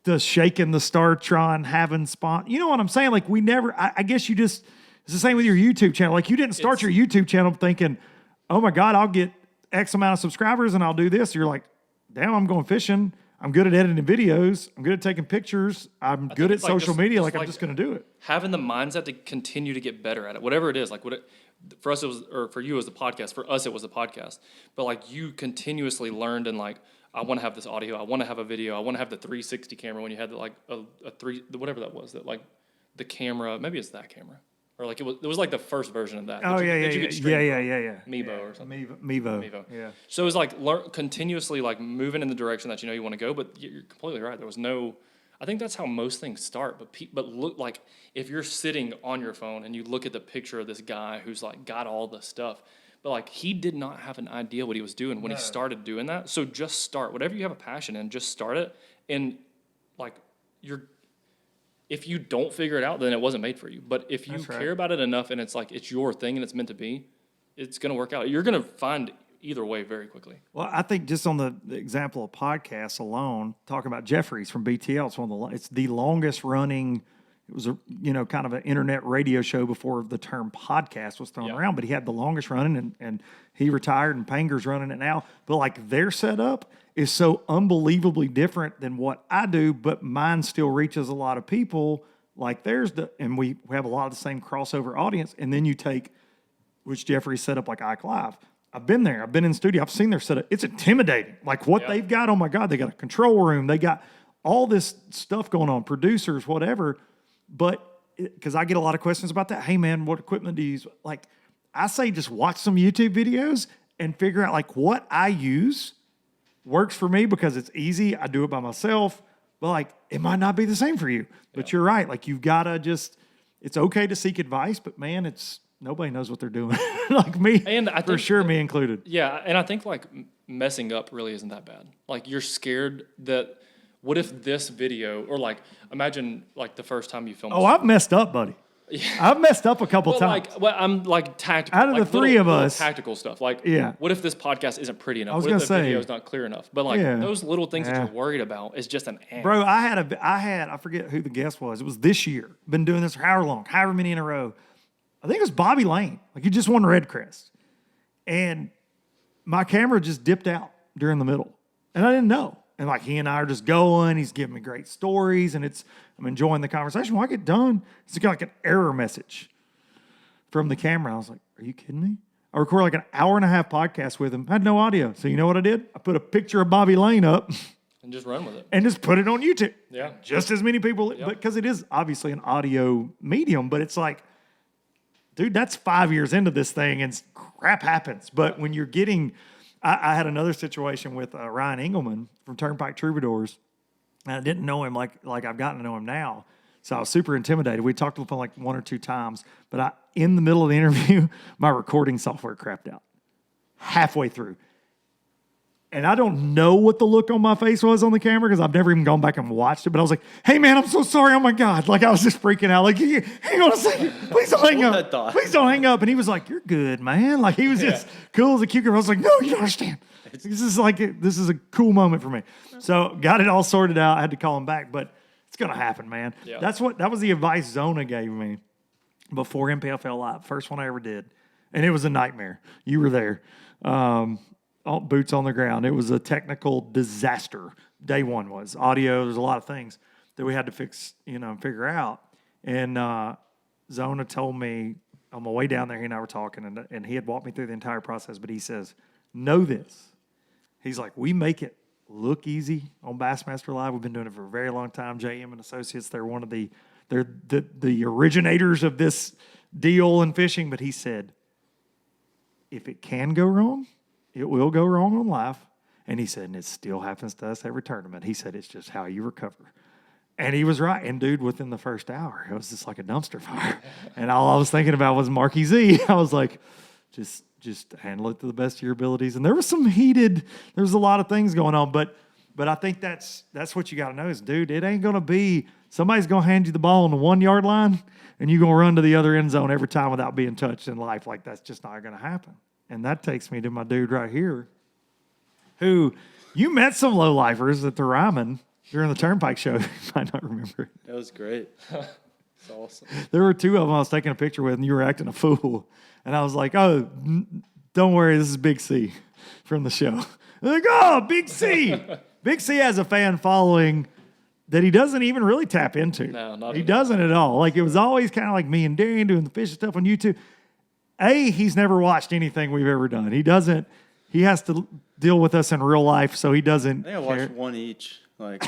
the shaking the Startron, having spawn. You know what I'm saying? Like we never, I guess you just, it's the same with your YouTube channel. Like you didn't start your YouTube channel thinking, oh my God, I'll get X amount of subscribers and I'll do this. You're like, damn, I'm going fishing. I'm good at editing videos. I'm good at taking pictures. I'm good at social media. Like I'm just going to do it. Having the mindset to continue to get better at it, whatever it is. Like for us, it was, or for you, it was the podcast. For us, it was the podcast. But like you continuously learned and like, I want to have this audio. I want to have a video. I want to have the 360 camera when you had like a whatever that was, that like the camera, maybe it's that camera. Or like it was like the first version of that. Oh, yeah. Mevo or something. Mevo. Yeah. So it was like continuously like moving in the direction that you want to go. But you're completely right. There was no. I think that's how most things start. But look, like if you're sitting on your phone and you look at the picture of this guy who's like got all the stuff, but like he did not have an idea what he was doing when he started doing that. So just start whatever you have a passion in. Just start it, and like if you don't figure it out, then it wasn't made for you. But if you care about it enough and it's like it's your thing and it's meant to be, it's going to work out. You're going to find either way very quickly. Well, I think just on the example of podcasts alone, talking about Jeffries from BTL, it's the longest running. It was kind of an internet radio show before the term podcast was thrown around, but he had the longest running and he retired and Panger's running it now. But like their setup is so unbelievably different than what I do, but mine still reaches a lot of people like theirs. And we have a lot of the same crossover audience. And then you take, which Jeffrey set up like Ike Live. I've been there. I've been in the studio. I've seen their setup. It's intimidating. Like what they've got, oh my God, they got a control room. They got all this stuff going on, producers, whatever. But because I get a lot of questions about that. Hey man, what equipment do you use? Like I say, just watch some YouTube videos and figure out like what I use works for me because it's easy. I do it by myself, but like it might not be the same for you. But you're right. Like you've got to it's okay to seek advice, but man, nobody knows what they're doing. Like me, and I think, me included. Yeah, and I think like messing up really isn't that bad. Like you're scared that what if this video, or like imagine like the first time you filmed. Oh, I've messed up, buddy. I've messed up a couple times. I'm like tactical. Out of the three of little us, tactical stuff. Like, yeah. What if this podcast isn't pretty enough? I was What gonna if the say, video's not clear enough? But like those little things that you're worried about is just an ant. Bro, I forget who the guest was. It was this year. Been doing this for however many in a row. I think it was Bobby Lane. Like he just won Red Crest. And my camera just dipped out during the middle. And I didn't know. And like he and I are just going. He's giving me great stories and I'm enjoying the conversation. When I get done, it's like an error message from the camera. I was like, are you kidding me? I recorded like an hour and a half podcast with him. I had no audio. So you know what I did? I put a picture of Bobby Lane up. And just run with it. And just put it on YouTube. Yeah. Just as many people, because it is obviously an audio medium, but it's like, dude, that's 5 years into this thing and crap happens. But when you're getting, I had another situation with Ryan Engelman from Turnpike Troubadours. And I didn't know him like I've gotten to know him now. So I was super intimidated. We talked on the phone like 1 or 2 times. But in the middle of the interview, my recording software crapped out halfway through. And I don't know what the look on my face was on the camera because I've never even gone back and watched it. But I was like, hey, man, I'm so sorry. Oh, my God. Like, I was just freaking out. Like, hang on a second. Please don't hang up. Please don't hang up. And he was like, you're good, man. Like, he was just cool as a cucumber. I was like, no, you don't understand. This is a cool moment for me. So got it all sorted out. I had to call him back. But it's going to happen, man. Yeah. That was the advice Zona gave me before MPFL Live. First one I ever did. And it was a nightmare. You were there. All boots on the ground. It was a technical disaster. Day one was audio. There's a lot of things that we had to fix, figure out. And Zona told me on my way down there, he and I were talking, and he had walked me through the entire process. But he says, "Know this." He's like, "We make it look easy on Bassmaster Live. We've been doing it for a very long time. JM and Associates. They're the originators of this deal in fishing." But he said, "If it can go wrong, it will go wrong on live." And he said, and it still happens to us every tournament. He said, it's just how you recover. And he was right. And, dude, within the first hour, it was just like a dumpster fire. And all I was thinking about was Marky Z. I was like, just handle it to the best of your abilities. And there was a lot of things going on. But I think that's what you got to know is, dude, it ain't going to be, somebody's going to hand you the ball on the 1 yard line, and you're going to run to the other end zone every time without being touched in life. Like, that's just not going to happen. And that takes me to my dude right here, who you met some low-lifers at the Ryman during the Turnpike show. You might not remember it. That was great. It's awesome. There were 2 of them I was taking a picture with, and you were acting a fool. And I was like, oh, don't worry, this is Big C from the show. They're like, oh, Big C. Big C has a fan following that he doesn't even really tap into. No, not He doesn't at all. Like, it was always kind of like me and Darien doing the fishing stuff on YouTube. He's never watched anything we've ever done. He has to deal with us in real life, so he doesn't I think I watched one each. Like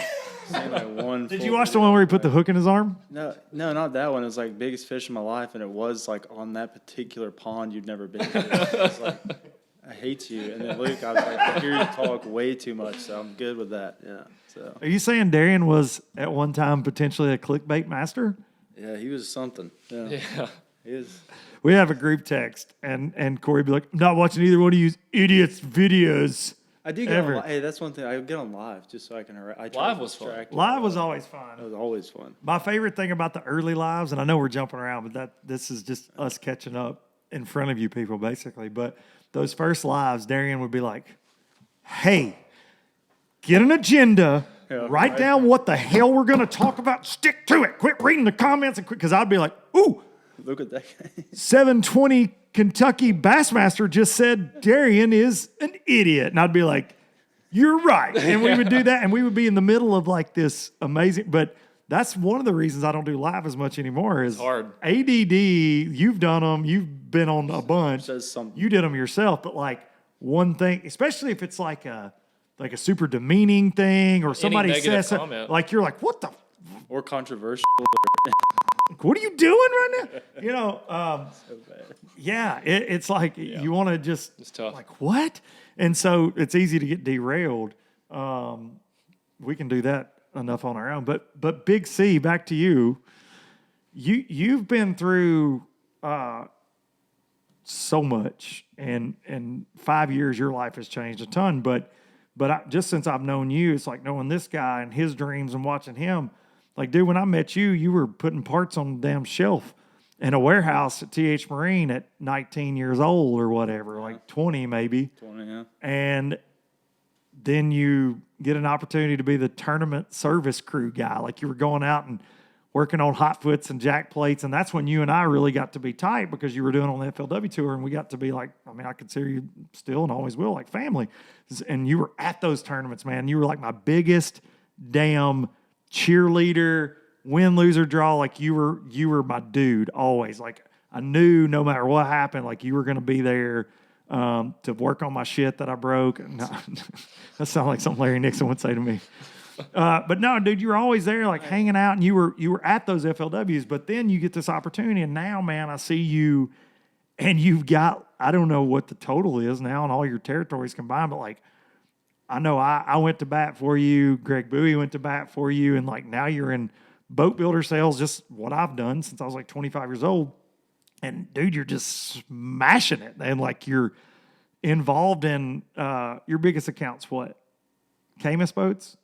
one. Did you watch the one where he put the hook in his arm? No, not that one. It was like biggest fish in my life, and it was like on that particular pond you'd never been to. It's like, I hate you. And then Luke, I was like, I hear you talk way too much, so I'm good with that. Yeah. So. Are you saying Darien was at one time potentially a clickbait master? Yeah, he was something. Yeah. He is. We have a group text, and Corey be like, I'm not watching either one of you idiots' videos. I do get on. Hey, that's one thing. I get on live just so I can. Live was fun. Live was always fun. It was always fun. My favorite thing about the early lives, and I know we're jumping around, but this is just us catching up in front of you people, basically. But those first lives, Darien would be like, hey, get an agenda. Yeah, write down what the hell we're going to talk about. Stick to it. Quit reading the comments. Because I'd be like, ooh. Look at that guy. 720 Kentucky Bassmaster just said Darien is an idiot. And I'd be like, you're right. And we would do that. And we would be in the middle of like this amazing. But that's one of the reasons I don't do live as much anymore is hard. ADD. You've done them. You've been on a bunch. Says something. You did them yourself. But like one thing, especially if it's like a super demeaning thing or somebody says something, like you're like, what the? Or controversial. What are you doing right now? So bad. Yeah, it's like you want to just, it's tough. Like, what? And so it's easy to get derailed. We can do that enough on our own. But Big C, back to you. You've been through so much, and in 5 years, your life has changed a ton. But just since I've known you, it's like knowing this guy and his dreams and watching him. Like, dude, when I met you, you were putting parts on the damn shelf in a warehouse at TH Marine at 19 years old or whatever, like 20 maybe. 20, yeah. And then you get an opportunity to be the tournament service crew guy. Like you were going out and working on hot foots and jack plates. And that's when you and I really got to be tight because you were doing on the FLW tour. And we got to be like, I mean, I consider you still and always will like family. And you were at those tournaments, man. You were like my biggest damn cheerleader, win, lose, or draw. Like you were my dude always. Like I knew no matter what happened, like you were going to be there to work on my shit that I broke. No, that sounds like something Larry Nixon would say to me. But no, dude, you were always there, like hanging out, and you were at those FLWs. But then you get this opportunity, and now, man, I see you, and you've got, I don't know what the total is now on all your territories combined, but like I know I went to bat for you, Greg Bowie went to bat for you, and like now you're in boat builder sales, just what I've done since I was like 25 years old. And dude, you're just smashing it. And like you're involved in your biggest accounts, what? Camus boats?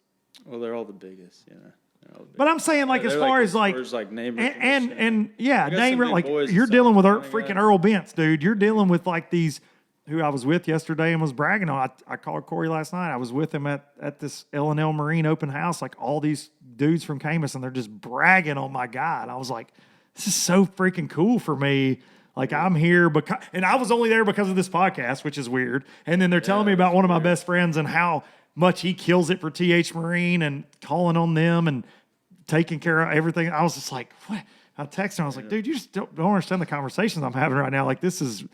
Well, they're all the biggest, you know. They're all the biggest. But I'm saying like as far as name and yeah, got name some big like boys you're and dealing with stuff, freaking Earl Bentz, dude. You're dealing with like these who I was with yesterday and was bragging on. I called Corey last night. I was with him at this L&L Marine open house, like all these dudes from Camus, and they're just bragging on my guy. And I was like, this is so freaking cool for me. Like I'm here because, and I was only there because of this podcast, which is weird. And then they're telling me about one of my best friends and how much he kills it for TH Marine and calling on them and taking care of everything. I was just like, what? I texted him. I was like, dude, you just don't understand the conversations I'm having right now. Like this is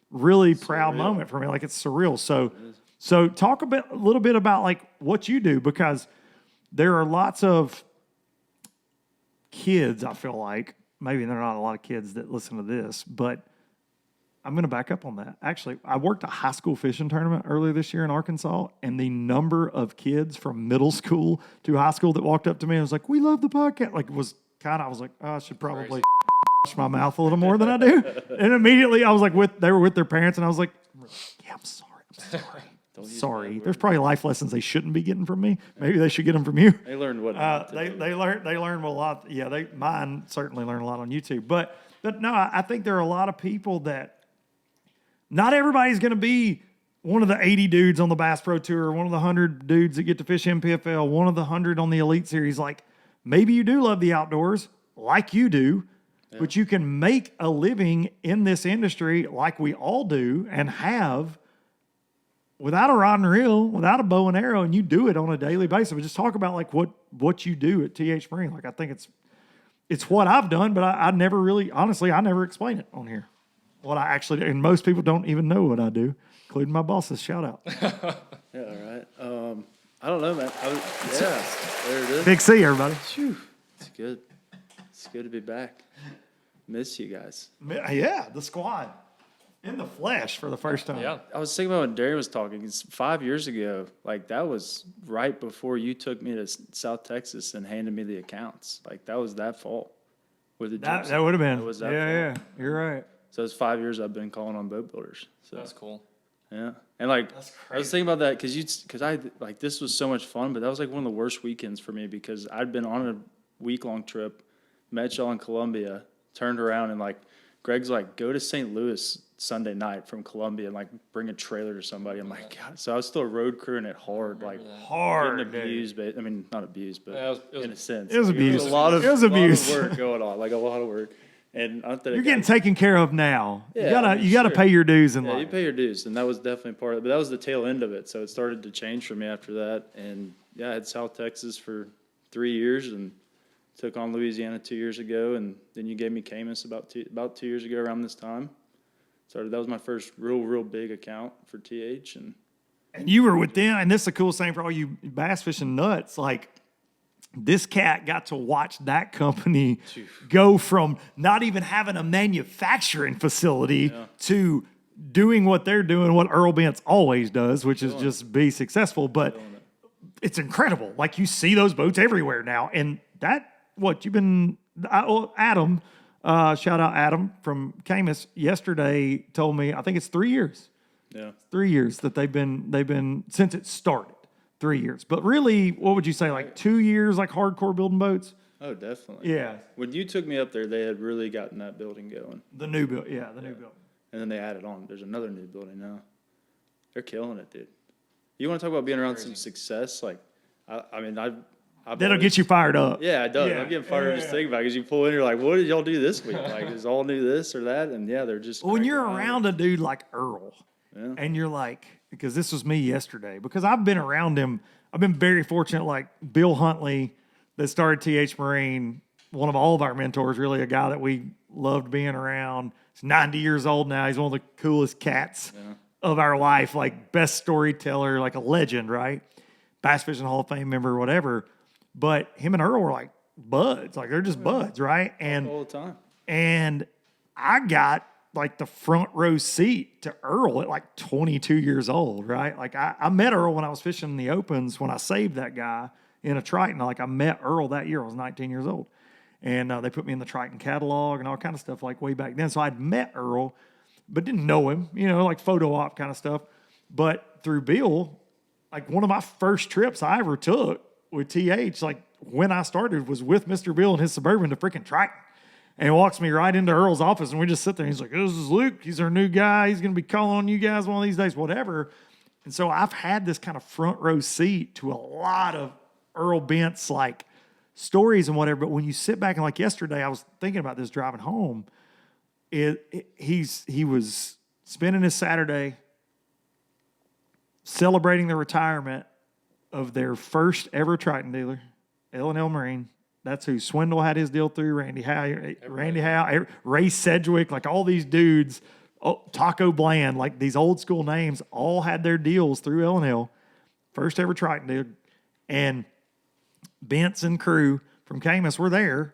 really proud moment for me. Like it's surreal. So talk a little bit about like what you do, because there are lots of kids, I feel like, maybe there are not a lot of kids that listen to this, but I'm going to back up on that. Actually, I worked a high school fishing tournament earlier this year in Arkansas, and the number of kids from middle school to high school that walked up to me and was like, we love the podcast. Like, was kind of, I was like, oh, I should probably wash my mouth a little more than I do. And immediately I was like, they were with their parents, and I was like, yeah, I'm sorry. Sorry. There's probably life lessons they shouldn't be getting from me. Maybe they should get them from you. They learned what they learned a lot. Yeah, mine certainly learned a lot on YouTube. But no, I think there are a lot of people that not everybody's going to be one of the 80 dudes on the Bass Pro Tour, one of the 100 dudes that get to fish MPFL, one of the 100 on the Elite Series. Like maybe you do love the outdoors like you do, but you can make a living in this industry like we all do and have, without a rod and reel, without a bow and arrow, and you do it on a daily basis. But just talk about like what you do at TH Marine. Like I think it's what I've done, but I never really, honestly, I never explain it on here. What I actually do, and most people don't even know what I do, including my bosses. Shout out. Yeah, all right. I don't know, man. There it is. Big C, everybody. Phew. It's good. It's good to be back. Miss you guys. Yeah, the squad. In the flesh for the first time. Yeah. I was thinking about when Darien was talking. It's 5 years ago. Like that was right before you took me to South Texas and handed me the accounts. Like that was that fall. With the That would have been. That was that yeah, fall. You're right. So it's 5 years I've been calling on boat builders. So That's cool. yeah, and like That's I was thinking about that because I like this was so much fun, but that was like one of the worst weekends for me because I'd been on a week-long trip, met y'all in Columbia, turned around and like Greg's like, go to St. Louis Sunday night from Columbia and like bring a trailer to somebody. I'm like, God. So I was still road crewing it hard, like Hard. getting abused, but I mean not abused, but Yeah, it was in a sense, it was Like, abuse. a lot of It was abuse. work going on, like a lot of work. And I thought You're getting taken care of now. Yeah, you gotta pay your dues in Yeah, you life. pay your dues, and that was definitely part of it. But that was the tail end of it, so it started to change for me after that. And yeah, I had South Texas for 3 years, and took on Louisiana 2 years ago, and then you gave me Camus about 2 years ago around this time. That was my first real big account for TH, and You were with them, and this is the coolest thing for all you bass fishing nuts. Like, this cat got to watch that company go from not even having a manufacturing facility to doing what they're doing, what Earl Bentz always does, which is just be successful. But it's incredible. Like, you see those boats everywhere now. And Adam, shout out Adam from Camus, yesterday told me, I think it's 3 years. yeah. 3 years that they've been since it started. 3 years. But really, what would you say, like 2 years, like hardcore building boats? Oh, definitely. Yeah. When you took me up there, they had really gotten that building going. The new build. Yeah, the new build. And then they added on. There's another new building now. They're killing it, dude. You want to talk about being around some success? Like, I mean, I've That'll always, get you fired up. Yeah, it does. Yeah. I'm getting fired up just thinking about it because you pull in, you're like, what did y'all do this week? Like, is all new this or that? And yeah, they're just. Well, when you're cranking out. around a dude like Earl, Yeah. and you're like, because this was me yesterday, because I've been around him. I've been very fortunate, like Bill Huntley that started TH Marine, one of all of our mentors, really a guy that we loved being around. He's 90 years old now. He's one of the coolest cats of our life, like best storyteller, like a legend, right? Bass Fishing Hall of Fame member, whatever. But him and Earl were like buds, like they're just buds, right? And All the time. and I got like the front row seat to Earl at like 22 years old, right? Like I met Earl when I was fishing in the opens when I saved that guy in a Triton. Like I met Earl that year. I was 19 years old. And they put me in the Triton catalog and all kind of stuff like way back then. So I'd met Earl, but didn't know him, you know, like photo op kind of stuff. But through Bill, like one of my first trips I ever took with TH, like when I started was with Mr. Bill and his Suburban to freaking Triton. And he walks me right into Earl's office, and we just sit there. And he's like, this is Luke. He's our new guy. He's going to be calling on you guys one of these days, whatever. And so I've had this kind of front row seat to a lot of Earl Bent's like stories and whatever. But when you sit back and like yesterday, I was thinking about this driving home. He was spending his Saturday celebrating the retirement of their first ever Triton dealer, L&L Marine. That's who Swindle had his deal through, Randy Howe, Ray Sedgwick, like all these dudes, Taco Bland, like these old school names, all had their deals through L&L. First ever Triton deal. And Bent's and crew from Camus were there.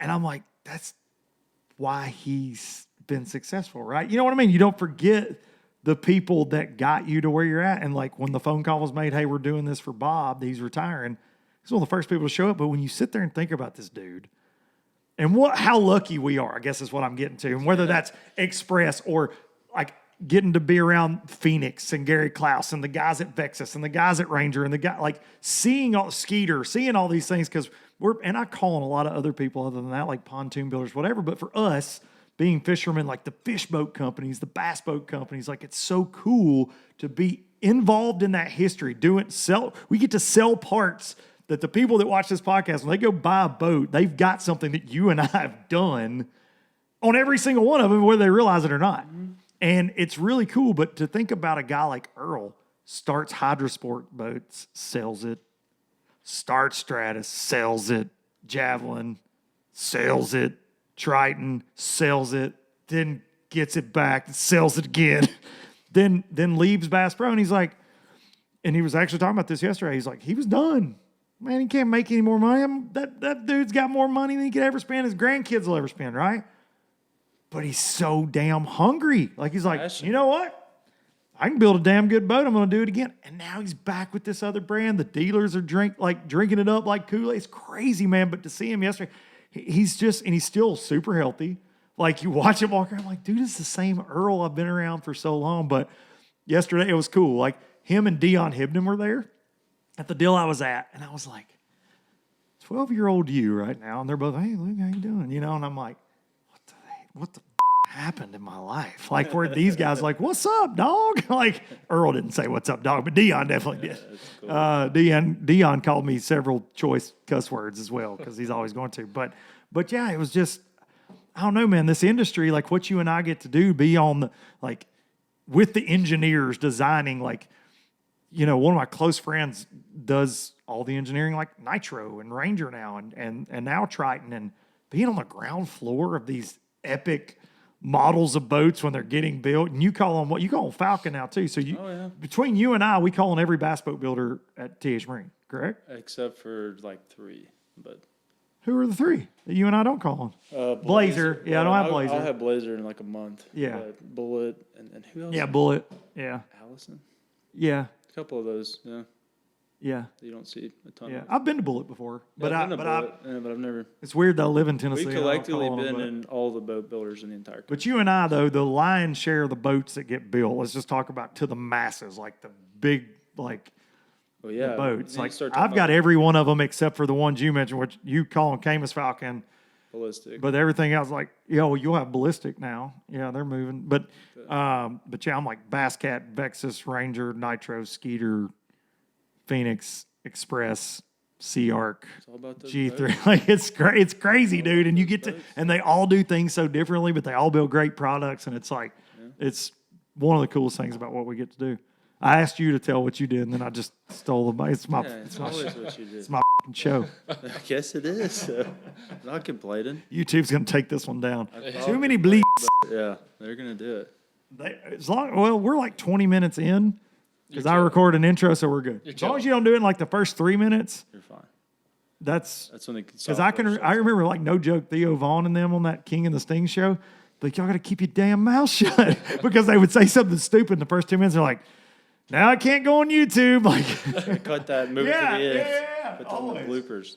And I'm like, that's why he's been successful, right? You know what I mean? You don't forget the people that got you to where you're at. And like when the phone call was made, hey, we're doing this for Bob, he's retiring. He's one of the first people to show up. But when you sit there and think about this dude and how lucky we are, I guess is what I'm getting to. And whether that's Express or like getting to be around Phoenix and Gary Klaus and the guys at Vexus and the guys at Ranger and the guy like seeing all Skeeter, seeing all these things because and I call on a lot of other people other than that, like pontoon builders, whatever. But for us, being fishermen, like the fish boat companies, the bass boat companies, like it's so cool to be involved in that history. We get to sell parts that the people that watch this podcast, when they go buy a boat, they've got something that you and I have done on every single one of them, whether they realize it or not. Mm-hmm. And it's really cool. But to think about a guy like Earl, starts Hydrosport boats, sells it. Starts Stratus, sells it. Javelin, sells it. Triton, sells it. Then gets it back, sells it again. then leaves Bass Pro, and he's like, and he was actually talking about this yesterday. He's like, he was done. Man, he can't make any more money. That dude's got more money than he could ever spend. His grandkids will ever spend, right? But he's so damn hungry. Like, he's like, you know what? I can build a damn good boat. I'm going to do it again. And now he's back with this other brand. The dealers are drinking it up like Kool-Aid. It's crazy, man. But to see him yesterday, he's still super healthy. Like, you watch him walk around, I'm like, dude, it's the same Earl I've been around for so long. But yesterday, it was cool. Like, him and Dion Hibden were there at the deal I was at, and I was like, 12-year-old you right now, and they're both, hey, Luke, how you doing? You know, and I'm like, what the happened in my life? Like, where these guys like, what's up, dog? Like, Earl didn't say what's up, dog, but Dion definitely did. Cool. Dion called me several choice cuss words as well, because he's always going to. But yeah, it was just, I don't know, man, this industry, like what you and I get to do, be on the, like, with the engineers designing, like, you know, one of my close friends does all the engineering like Nitro and Ranger now and now Triton, and being on the ground floor of these epic models of boats when they're getting built. And you call them Falcon now too. So between you and I, we call on every bass boat builder at TH Marine, correct? Except for like 3, but. Who are the 3 that you and I don't call on? Blazer. Yeah, I don't have Blazer. I'll have Blazer in like a month. Yeah. Bullet and who else? Yeah, Bullet. Yeah. Allison. Yeah. A couple of those, yeah. Yeah. You don't see a ton Yeah. of. I've been to Bullet before. But I've never. It's weird though, I live in Tennessee. We've collectively been in all the boat builders in the entire country. But you and I, though, the lion's share of the boats that get built, let's just talk about to the masses, like the big, like, Well, yeah. the boats. then you Like start talking I've got every one of them except for the ones you mentioned, which you call them Camus Falcon. ballistic. But everything else, like, well, you'll have ballistic now. Yeah, they're moving. But yeah, I'm like Bass Cat, Vexus, Ranger, Nitro, Skeeter, Phoenix, Express, Sea Arc, all about those G3. Like it's crazy, dude. And you get to, and they all do things so differently, but they all build great products. And it's like, it's one of the coolest things about what we get to do. I asked you to tell what you did, and then I just stole the. It's my, It's always what you do. it's my show. I guess it is. I'm not complaining. YouTube's gonna take this one down. Too many bleeps. Yeah, they're gonna do it. Well, we're like 20 minutes in because I record an intro, so we're good. As long as you don't do it in like the first 3 minutes, You're fine. that's when they because I remember like no joke Theo Vaughn and them on that King and the Sting show. Like y'all got to keep your damn mouth shut because they would say something stupid in the first 2 minutes. They're like, now I can't go on YouTube. Like, cut that, move it to the end. yeah. Put on the bloopers.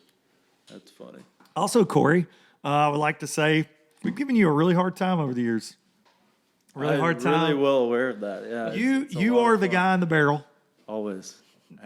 That's funny. Also, Corey, I would like to say we've given you a really hard time over the years. Really hard time. I'm really well aware of that. Yeah. it's a You lot are of the fun. guy in the barrel. Always.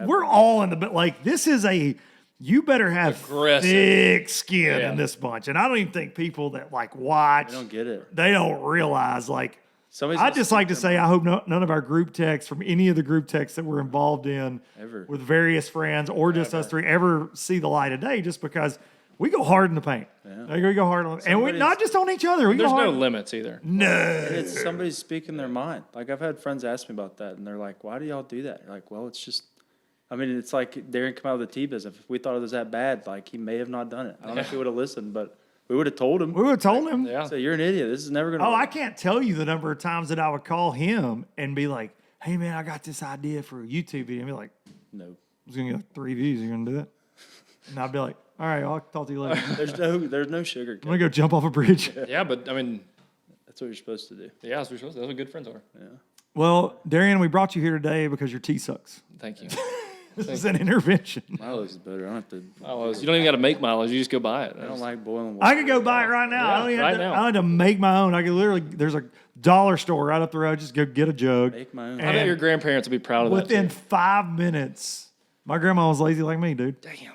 We're all in the like. This is a. You better have Aggressive. thick skin Yeah. in this bunch, and I don't even think people that like watch. I don't get it. They don't realize like. Somebody's I gonna just speak like to their say I hope none of our group texts from any of the group texts that we're involved in Ever. with various friends or just us three ever see the light of day. Just because we go hard in the paint, like, we go hard on, and we not just on each other. We There's go no hard. limits either. No. And it's somebody speaking their mind. Like I've had friends ask me about that, and they're like, "Why do y'all do that?" You're like, "Well, it's just." I mean, it's like Darien come out of the tea business. If we thought it was that bad, like he may have not done it. I don't know if he would have listened, but we would have told him. We would have told him. Yeah. So you're an idiot. This is never gonna. Oh, work. I can't tell you the number of times that I would call him and be like, "Hey, man, I got this idea for a YouTube video." And be like, No. "I was gonna get like 3 views. You gonna do that?" And I'd be like, "All right, I'll talk to you later. I'm There's no sugar. gonna go jump off a bridge." Yeah, but I mean, That's what you're supposed to do. yeah, that's what good friends are. Well, Darien, we brought you here today because your tea sucks. Thank you. This is an intervention. Milo's is better. I don't have to. Milo's. You don't even got to make Milo's. You just go buy it. I don't like boiling water. I could go buy it right now. I don't even right have to, now. I don't have to make my own. I could literally. There's a dollar store right up the road. Just go get a jug. Make my own. I bet your grandparents would be proud of that. Within too. 5 minutes, my grandma was lazy like me, dude. Damn.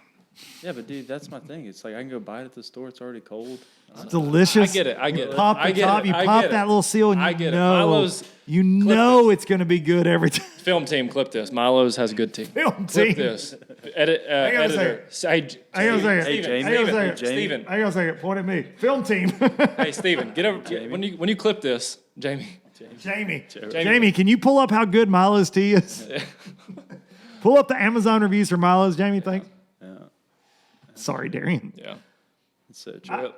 Yeah, but dude, that's my thing. It's like I can go buy it at the store. It's already cold. It's delicious. I get it. I get You it. pop I the get top. it. You I pop get that it. little seal, and I you get it. know, Milo's- you know it's going to be good every time. Film team, clip this. Milo's has good tea. Film Clip team. this. Edit. Hang on a Editor. Say, Hang on a second. Hey, Jamie. Hang on a second. Steven. Hang on a second. Point at me. Film team. Hey, Steven, get over. When you clip this, Jamie. Jamie, can you pull up how good Milo's tea is? Pull up the Amazon reviews for Milo's, Jamie, thanks. Yeah. Sorry, Darien. Yeah. That's so true.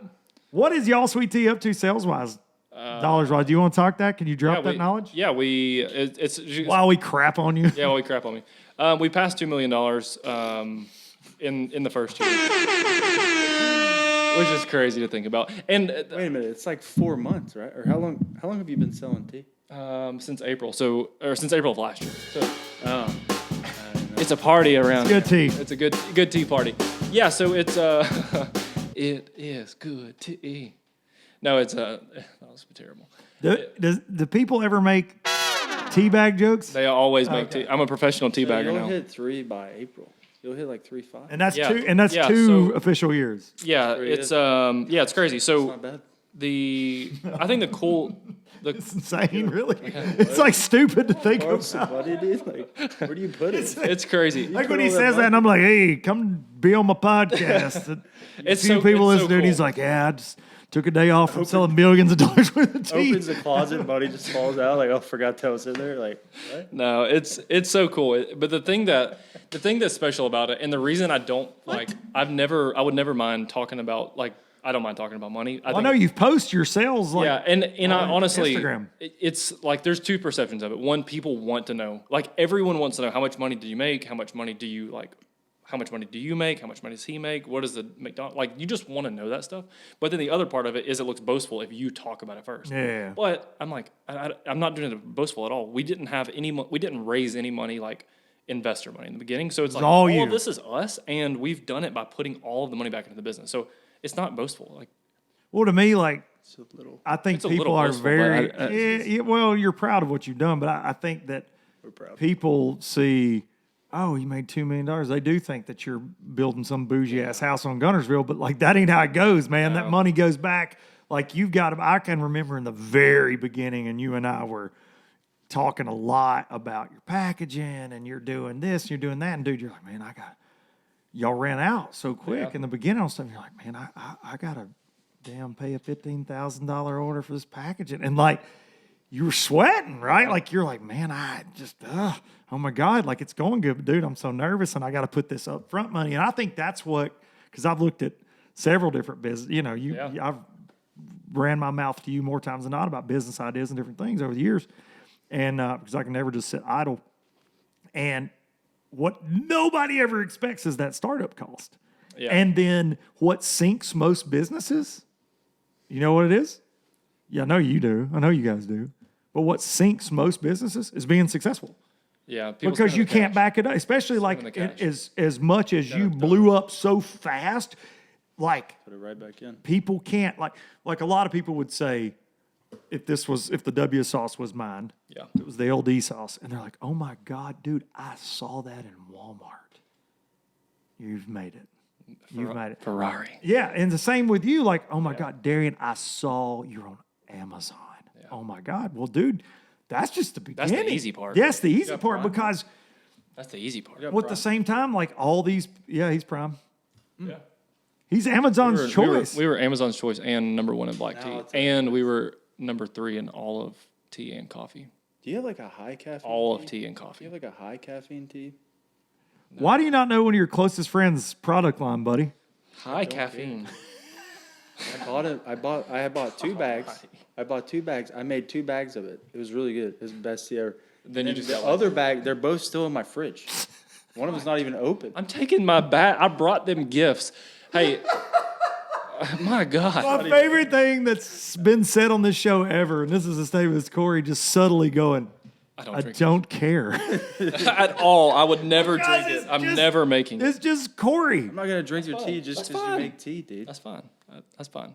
What is y'all sweet tea up to sales-wise, dollars-wise? Do you want to talk that? Can you drop that knowledge? Yeah, it's While we crap on you. Yeah, well, we crap on me. We passed $2 million in the first year, which is crazy to think about. And Wait a minute. It's like 4 months, right? Or how long? How long have you been selling tea? since April, since April of last year. So Oh. it's a party around. Good tea. It's a good tea party. Yeah, so it's it is good tea. No, it's that was terrible. Do people ever make teabag jokes? They always make tea. I'm a professional tea bagger You'll now. hit 3 by April. You'll hit like 3.5. And that's Yeah. two. And that's Yeah, two so- official years. Yeah, Three it's is. it's crazy. So Not bad. I think It's insane, really. It's like stupid to think What's about. funny, dude? Like, where do you put it? it's crazy. Like when put he all that says that, and I'm like, "Hey, come be on my podcast." It's few so- people it's listen so to it. And he's cool. like, "Yeah, I just took a day off from selling millions of dollars worth of tea." Opens the closet, buddy just falls out. Like, oh, forgot that was in there. Like, what? No, it's so cool. But the thing that's special about it, and the reason I don't like, I would never mind talking about like. I don't mind talking about money. I know you've posted your sales. Like, Yeah, and I on honestly, Instagram. it's like there's two perceptions of it. One, people want to know, like everyone wants to know how much money do you make, how much money do you like, how much money do you make, how much money does he make, what is the McDonald's, like you just want to know that stuff. But then the other part of it is it looks boastful if you talk about it first. Yeah. But I'm like, I'm not doing it boastful at all. We didn't have we didn't raise any money like investor money in the beginning. So it's like all all you. of this is us, and we've done it by putting all of the money back into the business. So it's not boastful. Like. Well, to me, like, It's a little. I think It's a people little are boastful, very. but Yeah, well, you're proud of what you've done, but I think that We're proud. people see oh, you made $2 million. They do think that you're building some bougie ass house on Gunnersville, but like that ain't how it goes, man. That money goes back. Like you've got, I can remember in the very beginning, and you and I were talking a lot about your packaging and you're doing this, and you're doing that. And dude, you're like, man, y'all ran out so quick in the beginning on stuff. You're like, man, I got to damn pay a $15,000 order for this packaging. And like, you were sweating, right? Like, you're like, man, I just, oh my God, like it's going good. But dude, I'm so nervous and I got to put this up front money. And I think that's what, because I've looked at several different business, you know, I've ran my mouth to you more times than not about business ideas and different things over the years. And because I can never just sit idle. And what nobody ever expects is that startup cost. Yeah. And then what sinks most businesses, you know what it is? Yeah, I know you do. I know you guys do. But what sinks most businesses is being successful. Yeah. Because you can't back it up, especially like as much as you blew up so fast, like put it right back in. People can't, like a lot of people would say, if the W sauce was mine, it was the LD sauce, and they're like, oh my God, dude, I saw that in Walmart. You've made it. You've made it. Ferrari. Yeah, and the same with you, like, oh my God, Darien, I saw you're on Amazon. Yeah. Oh my God. Well, dude, that's just the beginning. That's the easy part. Yes, the easy part, because that's the easy part. At the same time, like all these, he's Prime. Yeah. He's Amazon's choice. We were Amazon's choice and #1 in black tea. And we were #3 in all of tea and coffee. Do you have like a high caffeine All of tea and coffee. Do you have like a high caffeine tea? No. Why do you not know one of your closest friends' product line, buddy? High caffeine. I bought it. I bought 2 bags. I bought 2 bags. I made 2 bags of it. It was really good. It was the best tea ever. Then you just the other bag, they're both still in my fridge. One of them's not even open. I'm taking my bag. I brought them gifts. Hey, my God. My favorite thing that's been said on this show ever, and this is a statement, is Corey just subtly going, I don't care. At all. I would never drink it. I'm never making it. It's just Corey. I'm not going to drink your tea just because you make tea, dude. That's fine. That's fine.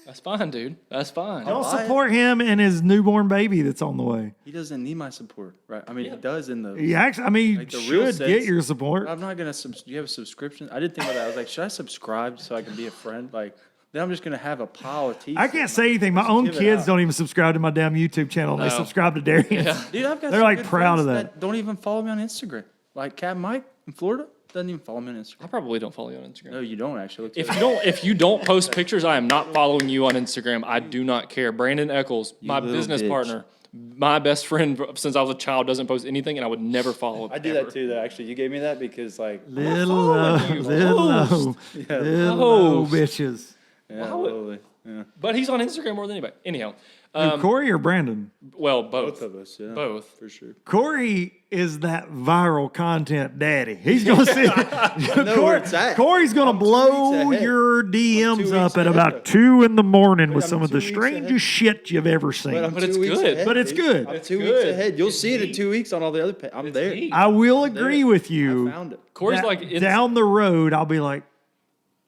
That's fine, dude. That's fine. Don't support him and his newborn baby that's on the way. He doesn't need my support, right? I mean, he does in the... He actually, like the should get your support. I'm not going to... Do you have a subscription? I did think about that. I was like, should I subscribe so I can be a friend? Like, then I'm just going to have a pile of tea. I can't say anything. My own kids don't even subscribe to my damn YouTube channel. They subscribe to Darien. Yeah. Dude, I've got They're like proud of that. Don't even follow me on Instagram. Like Cat Mike in Florida doesn't even follow me on Instagram. I probably don't follow you on Instagram. No, you don't actually. If you don't post pictures, I am not following you on Instagram. I do not care. Brandon Eccles, my business partner, my best friend since I was a child, doesn't post anything, and I would never follow him. I do that too, though. Actually, you gave me that because like little bitches. Yeah, totally. Yeah. But he's on Instagram more than anybody. Anyhow. Corey or Brandon? Well, both. Both of us, yeah. Both. For sure. Corey is that viral content daddy. He's going to see. Corey's going to blow your DMs up at about 2 a.m. with some of the strangest shit you've ever seen. But it's good. But it's good. I'm 2 weeks ahead. You'll see it in 2 weeks on all the other I'm there. I will agree with you. I found it. Corey's like... Down the road, I'll be like,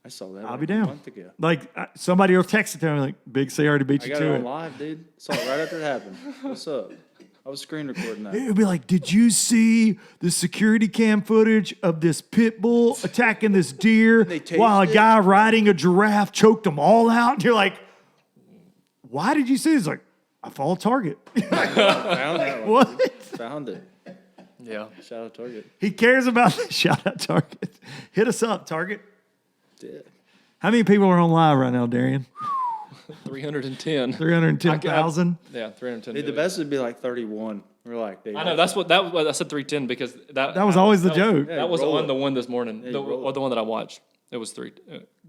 I saw that. I'll be down. A month ago. Like somebody will text it to me like, "Big C already beat you to it." I got it on live, dude. Saw it right after it happened. What's up? I was screen recording that. It'll be like, "Did you see the security cam footage of this pit bull attacking this deer while a guy riding a giraffe choked them all out?" And you're like, "Why did you see this?" Like, I follow Target. Found that one. What? Dude. Found it. Yeah. Shout out Target. He cares about the shout out Target. Hit us up, Target. Yeah. How many people are on live right now, Darien? 310. 310,000? Yeah, 310. Dude, the best would be like 31. We're like, I know, that's what I said 310 because that was always the joke. That was on the one this morning, the one that I watched. It was 3.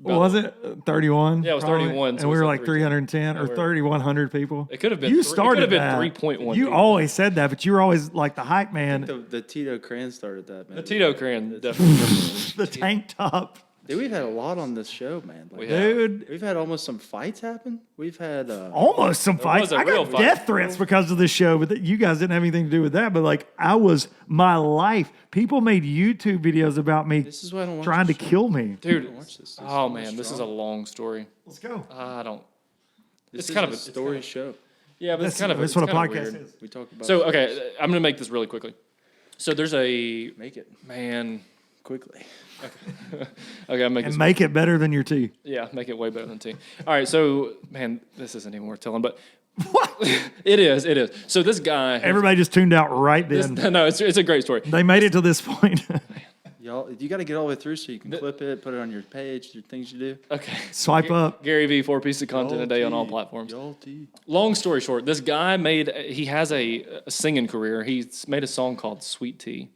What was it? 31? Yeah, it was 31. And we were like 310 or 3,100 3,100 people. It could have been. You started that. 3.1. You always said that, but you were always like the hype man. The Tito Cran started that, man. The Tito Cran, definitely. The tank top. Dude, we've had a lot on this show, man. Like, dude, we've had almost some fights happen. We've had almost some fights. I got death threats because of this show, but you guys didn't have anything to do with that. But like, my life. People made YouTube videos about me trying to kill me. Dude, oh man, this is a long story. Let's go. I don't. It's kind of a story show. Yeah, but it's kind of that's what a podcast is. We talk about. So okay, I'm gonna make this really quickly. So there's a Make it man. quickly. Okay, I'll make And this. make it better than your tea. Yeah, make it way better than tea. All right, so man, this isn't even worth telling, but What? it is. So this guy. Everybody just tuned out right then. No, it's a great story. They made it to this point. Y'all, you got to get all the way through so you can clip it, put it on your page, your things you do. Okay. Swipe up. Gary V, 4 pieces of content a day on all platforms. Long story short, this guy he has a singing career. He's made a song called Sweet Tea.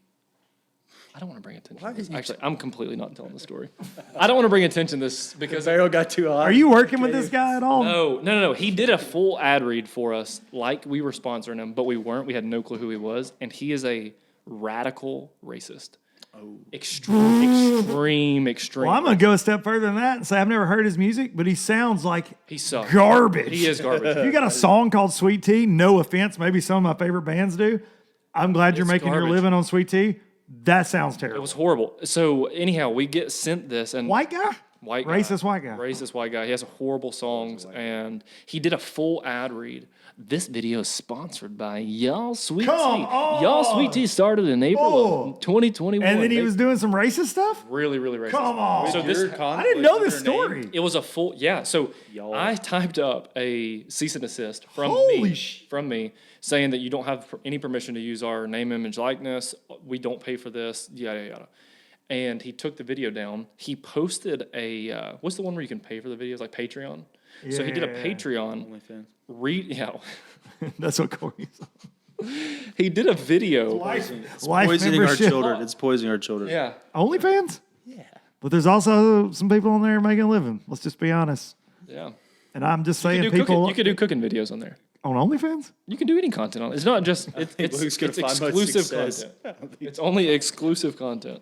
I don't want to bring attention to this. Actually, I'm completely not telling the story. I don't want to bring attention to this because... Barrel got too hot. Are you working with this guy at all? No. He did a full ad read for us like we were sponsoring him, but we weren't. We had no clue who he was. And he is a radical racist. Oh. Extreme. Well, I'm going to go a step further than that and say I've never heard his music, but he sounds like He sucks. garbage. He is garbage. You got a song called Sweet Tea. No offense. Maybe some of my favorite bands do. I'm glad you're It's making your garbage. living on Sweet Tea. That sounds It terrible. was horrible. So anyhow, we get sent this and White guy? white guy, Racist white guy. racist white guy. He has horrible songs, and he did a full ad read. This video is sponsored by Y'all Sweet Come Tea. on. Y'all Sweet Tea started in April Oh. of 2021. And then he They- was doing some racist stuff? really, really racist. Come on. So this, I didn't know this story. it was a full, yeah. So Y'all. I typed up a cease and desist from Holy sh- me saying that you don't have any permission to use our name, image, likeness. We don't pay for this, yada, yada. And he took the video down. He posted a, what's the one where you can pay for the videos, like Patreon? So he did a Yeah. Patreon. OnlyFans. That's what Corey's He did a video. Life Poisoning our membership. children. It's poisoning our children. Yeah. OnlyFans? Yeah. But there's also some people on there making a living. Let's just be honest. Yeah. And I'm just You saying could, people you could do cooking videos on there. on OnlyFans? You can do any content on it. It's not just, it's Luke's gonna find much exclusive success. content. It's only exclusive content.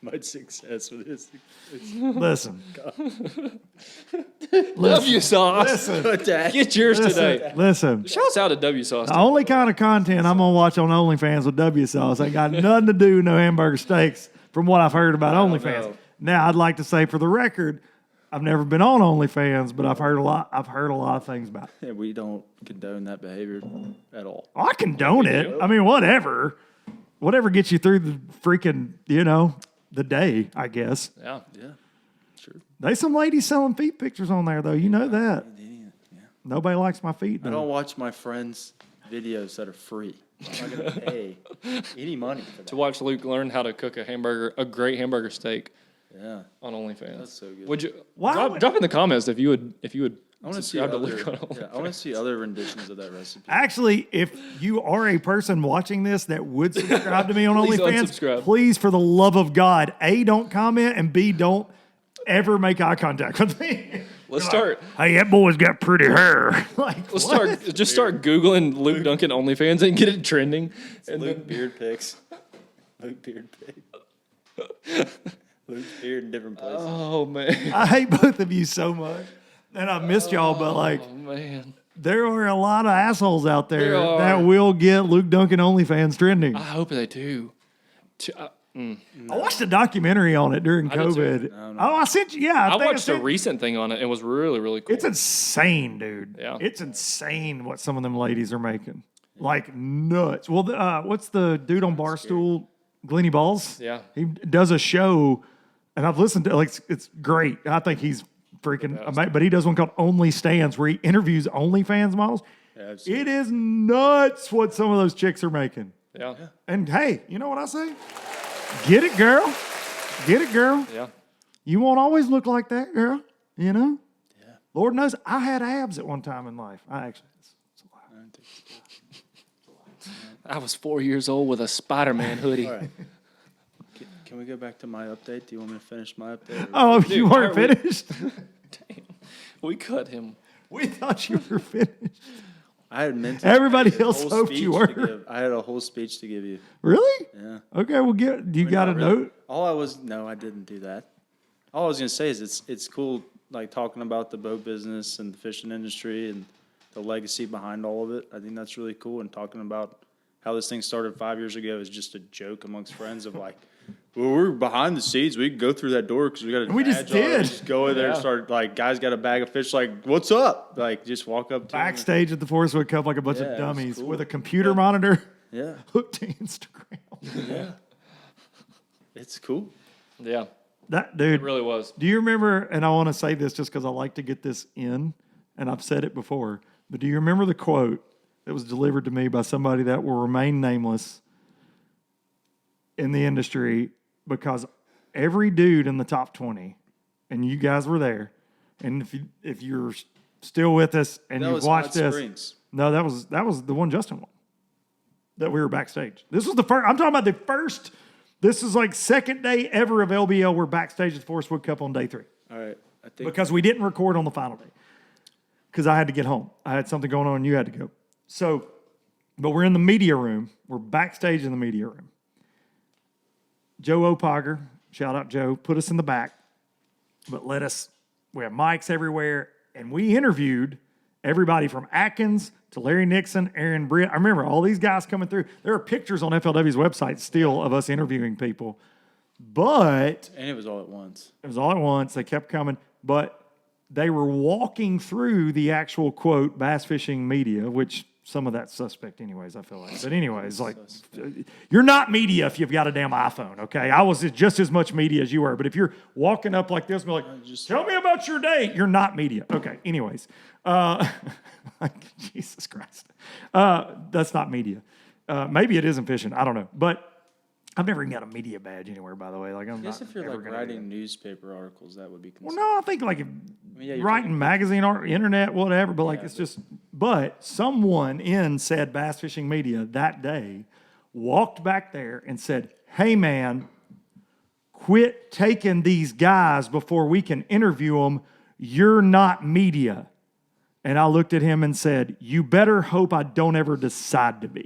Much success with this. Listen. W Sauce. Listen. Get yours today. Listen. Shouts out to W Sauce. The only kind of content I'm gonna watch on OnlyFans with W Sauce ain't got nothing to do with no hamburger steaks from what I've heard about OnlyFans. know. Now I'd like to say for the record, I've never been on OnlyFans, but I've heard a lot of things about it. Yeah, we don't condone that behavior at all. I condone it. I mean, whatever. Whatever gets you through the freaking, the day, I guess. Yeah. Yeah. Sure. There's some ladies selling feet pictures on there, though. You know that. Yeah. Nobody likes my feet. I though. don't watch my friends' videos that are free. I'm not going to pay any money for that. To watch Luke learn how to cook a great hamburger steak Yeah. on OnlyFans. That's so good. Would you Why would- drop in the comments if you would I want to see subscribe to other, Luke on OnlyFans? yeah, I want to see other renditions of that recipe. Actually, if you are a person watching this that would subscribe to me on Please OnlyFans, unsubscribe. please, for the love of God, A, don't comment, and B, don't ever make eye contact with me. Let's start. Hey, that boy's got pretty hair. Like, Let's what? start Googling Luke Duncan OnlyFans and get it trending. And Luke then, beard pics. Luke beard pic. Luke's beard in different places. oh man, I hate both of you so much. And I missed y'all, but like, oh man. there are a lot of assholes out there There are. that will get Luke Duncan OnlyFans trending. I hope they do. I watched a documentary on it during did too. COVID. Oh, I sent you. Yeah, I think watched a sent- recent thing on it. It was really, really cool. It's insane, dude. Yeah. It's insane what some of them ladies are making. Like nuts. Well, what's the dude on Barstool? Glenny Balls? Yeah. He does a show, and I've listened to it. Like, it's great. I think he's freaking amazing. But he does one called Only Stands where he interviews OnlyFans models. Yeah, I've seen It is nuts what some of those chicks are making. yeah. And hey, you know what I say? Get it, girl. Get it, girl. Yeah. You won't always look like that, girl. You know? Yeah. Lord knows I had abs at one time in life. I actually. It's a lie. I was 4 years old with a Spider-Man hoodie. All right. Can we go back to my update? Do you want me to finish my update? or- Oh, you Dude, weren't aren't we- finished? Damn. We cut him. We thought you were finished. I had meant to. Everybody I had a else whole hoped you speech to were. give. I had a whole speech to give you. Really? Yeah. Okay, well, do you got a Not really. note? No, I didn't do that. All I was gonna say is it's cool, like talking about the boat business and the fishing industry and the legacy behind all of it. I think that's really cool. And talking about how this thing started 5 years ago is just a joke amongst friends of like, well, we're behind the scenes. We can go through that door because we got a We just badge on. did. Just go in there and Yeah. start like, guys got a bag of fish. Like, what's up? Like, just walk up to 'em. Backstage at the Forest Wood Cup like a bunch Yeah, of it was dummies cool. with a computer monitor Yeah. hooked to Instagram. Yeah. It's cool. Yeah, That it dude. really was. Do you remember? And I want to say this just because I like to get this in, and I've said it before. But do you remember the quote that was delivered to me by somebody that will remain nameless in the industry? Because every dude in the top 20, and you guys were there, and if you're still with us and That you've was watched Hot this, Springs. no, that was the one Justin won. That we were backstage. This was the first. I'm talking about the first. This is like second day ever of LBL. We're backstage at the Forest Wood Cup on day 3 All right. I think because we didn't record on the final day because I had to get home. I had something going on and you had to go. So, but we're in the media room. We're backstage in the media room. Joe Opager, shout out Joe, put us in the back, but we have mics everywhere, and we interviewed everybody from Atkins to Larry Nixon, Aaron Britt. I remember all these guys coming through. There are pictures on FLW's website still of us interviewing people, but and it was all at once. it was all at once. They kept coming, but they were walking through the actual quote bass fishing media, which some of that's suspect anyways, I feel like. But anyways, like you're not media if you've got a damn iPhone, okay? I was just as much media as you were, but if you're walking up like this and be like, tell me about your day, you're not media. Okay, anyways. Jesus Christ. That's not media. Maybe it isn't fishing. I don't know. But I've never even got a media badge anywhere, by the way. Like, I'm I guess not if you're ever like gonna do writing that. newspaper articles, that would be Well, considered. no, I think like yeah, you're writing magazine or internet, whatever, but like Yeah, it's just, but someone in said bass fishing media that day walked back there and said, hey man, quit taking these guys before we can interview them. You're not media. And I looked at him and said, you better hope I don't ever decide to be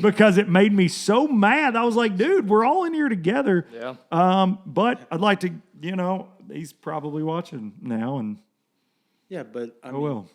because it made me so mad. I was like, dude, we're all in here together. Yeah. But I'd like to, he's probably watching now and Yeah, but I oh mean, well.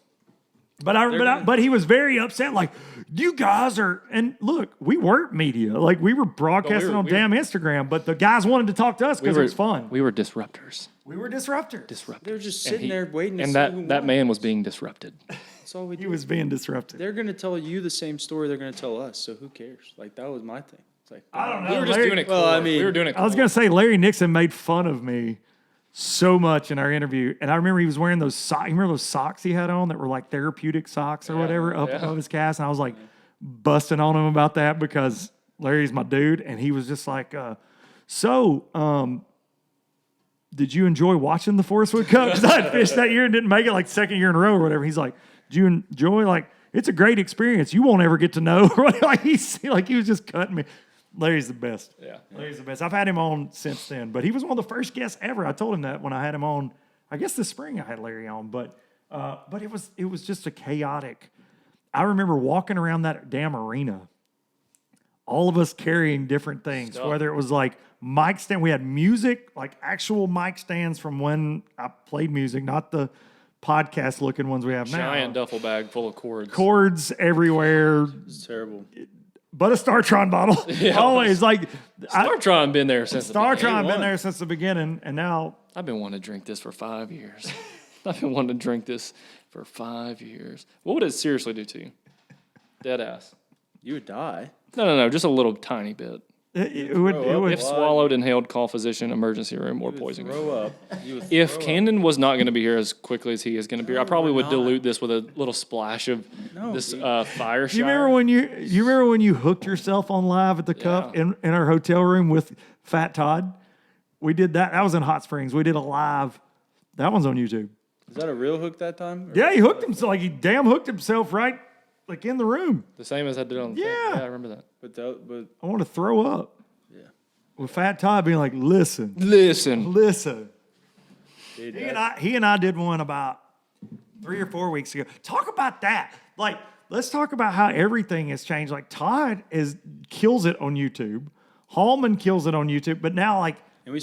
But he was very upset. Like, you guys are, and look, we weren't media. Like, we were broadcasting on damn Instagram, but the guys wanted to talk to us because it was fun. We were disruptors. We were disruptors. they're just And sitting there waiting to and see who that won. man was being disrupted. That's all we He do. was being disrupted. They're going to tell you the same story they're going to tell us, so who cares? Like, that was my thing. It's like, I don't know. We were just Larry- doing it cool. Well, I mean- we were doing it cool. I was going to say, Larry Nixon made fun of me so much in our interview. And I remember he was wearing those socks. You remember those socks he had on that were like therapeutic socks or whatever up above his cast? And I was like busting on him about that because Larry's my dude. And he was just like, did you enjoy watching the Forest Wood Cup? Because I had fished that year and didn't make it like second year in a row or whatever. He's like, did you enjoy? Like, it's a great experience. You won't ever get to know. Like he was just cutting me. Larry's the best. Yeah. Larry's the best. I've had him on since then, but he was one of the first guests ever. I told him that when I had him on. I guess this spring I had Larry on, but it was just a chaotic. I remember walking around that damn arena, all of us carrying different things, whether it was like mic stand. We had music, like actual mic stands from when I played music, not the podcast looking ones we have now. Giant duffel bag full of cords. Cords everywhere, it's terrible. but a StarTron bottle. Always like StarTron been there since the beginning. StarTron been there since the beginning, and now I've been wanting to drink this for 5 years. I've been wanting to drink this for 5 years. What would it seriously do to you? Dead ass. You would die. No, just a little tiny bit. it would. If swallowed, inhaled, call physician, emergency room, or poisoning. Throw up. You would If throw up. Camden was not going to be here as quickly as he is going to be here, I probably would dilute this with a little splash of this fire Do you remember when you hooked yourself on live at the Cup in our hotel room with Fat Todd? We did that. That was in Hot Springs. We did a live. That one's on YouTube. Is that a real hook that time? Or- Yeah, he hooked himself. Like he damn hooked himself right, like in the room. The same as I did on the thing. Yeah. Yeah, I remember that. But I want to throw up. yeah. With Fat Todd being like, listen. Listen. Dude, He and I did one about 3 or 4 weeks ago. Talk about that. Like, let's talk about how everything has changed. Like Todd kills it on YouTube. Hallman kills it on YouTube. But now, like,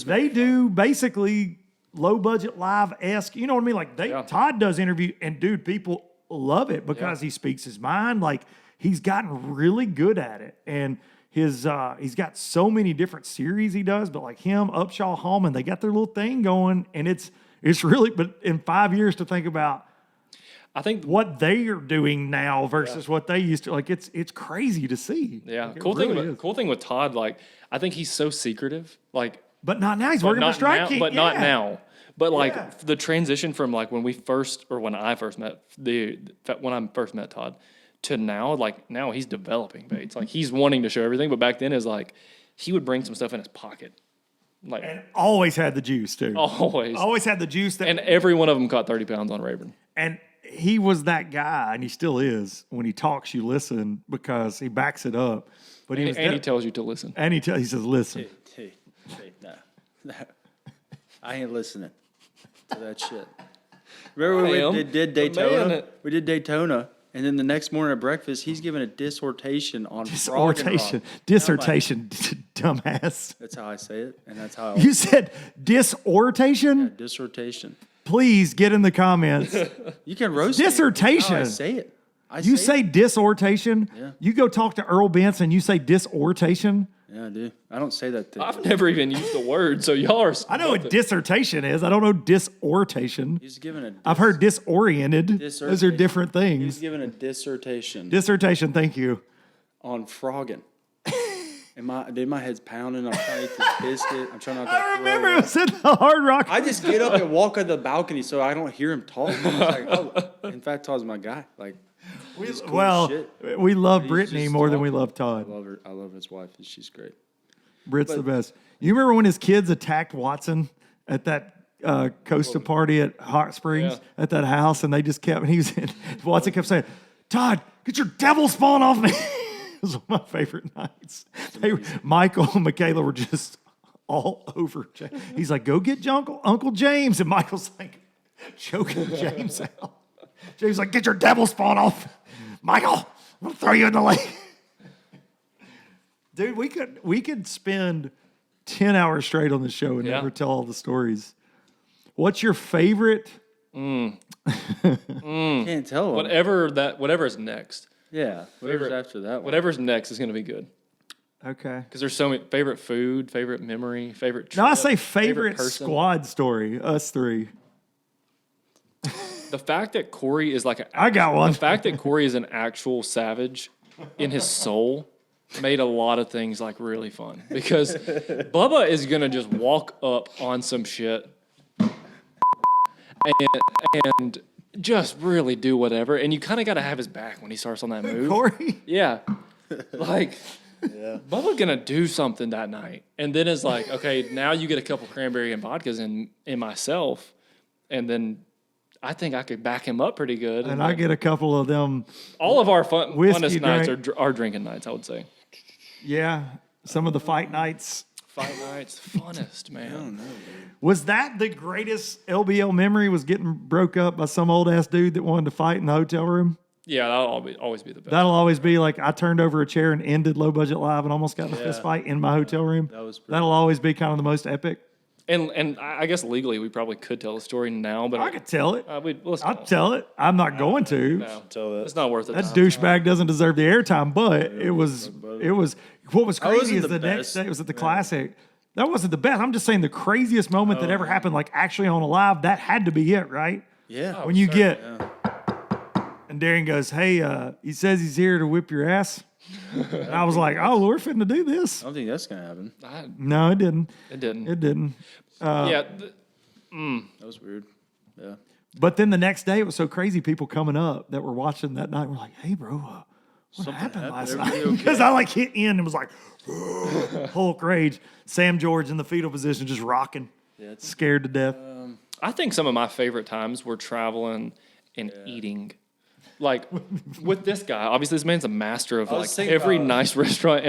they do basically low budget live-esque. You know what I mean? Like Todd does interview, and dude, people love it because he speaks his mind. Like, he's gotten really good at it. And he's got so many different series he does, but like him, Upshaw, Hallman, they got their little thing going, and it's really, but in 5 years to think about. I think what they are doing now versus what they used to. Like it's crazy to see. yeah. Like, it Cool really thing. is. Cool thing with Todd. Like I think he's so secretive. Like But not now. He's but working for not Strike now. King. But not Yeah. now. But like Yeah. the transition from like when I first met when I first met Todd to now, like now he's developing baits. Like he's wanting to show everything, but back then is like he would bring some stuff in his pocket, like And always had the juice too. always. Always had the juice. That And every one of them caught 30 pounds on Rayburn. And he was that guy, and he still is. When he talks, you listen because he backs it up. But he was And he tells you to listen. and he says, "Listen." Hey, no. I ain't listening to that shit. Remember when we did Daytona? We did Daytona, and then the next morning at breakfast, he's giving a dissertation on frog and Dissertation. rock. Dissertation, dumbass. That's how I say it, and that's how You said dissertation? dissertation. Please get in the comments. You can roast me. Dissertation. That's how I say it. You say dissertation? Yeah. You go talk to Earl Benson, you say dissertation? Yeah, I do. I don't say that thing. I've never even used the word, so y'all are. I know what dissertation is. I don't know dissertation. He's giving a. I've heard disoriented. Those are Dissertation. different He's things. giving a dissertation Dissertation, thank you. on frogging. And my head's pounding. I'm trying to eat this biscuit. I'm trying not to. I throw remember up. it was at the Hard Rock. I just get up and walk on the balcony so I don't hear him talk. It's like, oh, in fact, Todd's my guy. Like, he's cool as shit. We love He's Brittany just more than we talking. love I Todd. love her. I love his wife. She's great. Britt's the best. You remember when his kids attacked Watson at that Costa party at Hot Springs at that house, and they just kept. Watson kept saying, "Todd, get your devil spawn off me." It was one of my favorite nights. Michael and Michaela were just all over. He's like, "Go get Uncle James," and Michael's like choking James out. James like, "Get your devil spawn off, Michael. I'm gonna throw you in the lake." Dude, we could spend 10 hours straight on the show and never tell all the stories. What's your favorite? Can't tell him. Whatever is next. Yeah. Whatever's after that one. Whatever's next is going to be good. Okay. Because there's so many favorite food, favorite memory, favorite trip, No, I say favorite person. squad story. Us three. The fact that Corey is like I got one. The fact that Corey is an actual savage in his soul made a lot of things like really fun. Because Bubba is going to just walk up on some shit and just really do whatever. And you kind of got to have his back when he starts on that move. Corey? Yeah. Like, Bubba gonna do something that night. And then it's like, okay, now you get a couple cranberry and vodkas in myself. And then I think I could back him up pretty good. And I get a couple of them. all of our Whiskey funnest nights drink. are drinking nights, I would say. Yeah. Some of the fight nights. Fight nights, funnest, man. Was that the greatest LBL memory, was getting broke up by some old ass dude that wanted to fight in the hotel room? Yeah, that'll always be the best. That'll always be like, I turned over a chair and ended Low Budget Live and almost got in a fist fight in my hotel room. That'll always be kind of the most epic. And I guess legally we probably could tell the story now, but I could tell it. let's I'll not. tell it. I'm not going to. No, Tell that. it's not worth it. That douchebag doesn't deserve the airtime, but it was what was crazy wasn't is the the next best. day, it was at the Classic. That wasn't the best. I'm just saying the craziest moment that ever happened, like actually on a live, that had to be it, right? Yeah. When you get, and Darien goes, "Hey, he says he's here to whip your ass." And I was like, "Oh, we're fitting to do this." I don't think that's gonna happen. No, it didn't. It didn't. It didn't. Yeah, That was weird. Yeah. But then the next day, it was so crazy. People coming up that were watching that night were like, "Hey, bro, what happened last Everybody night?" okay? Because I like hit in and was like, Hulk rage. Sam George in the fetal position, just rocking, scared to death. I think some of my favorite times were traveling and eating. Like with this guy, obviously this man's a master of like thinking every about- nice restaurant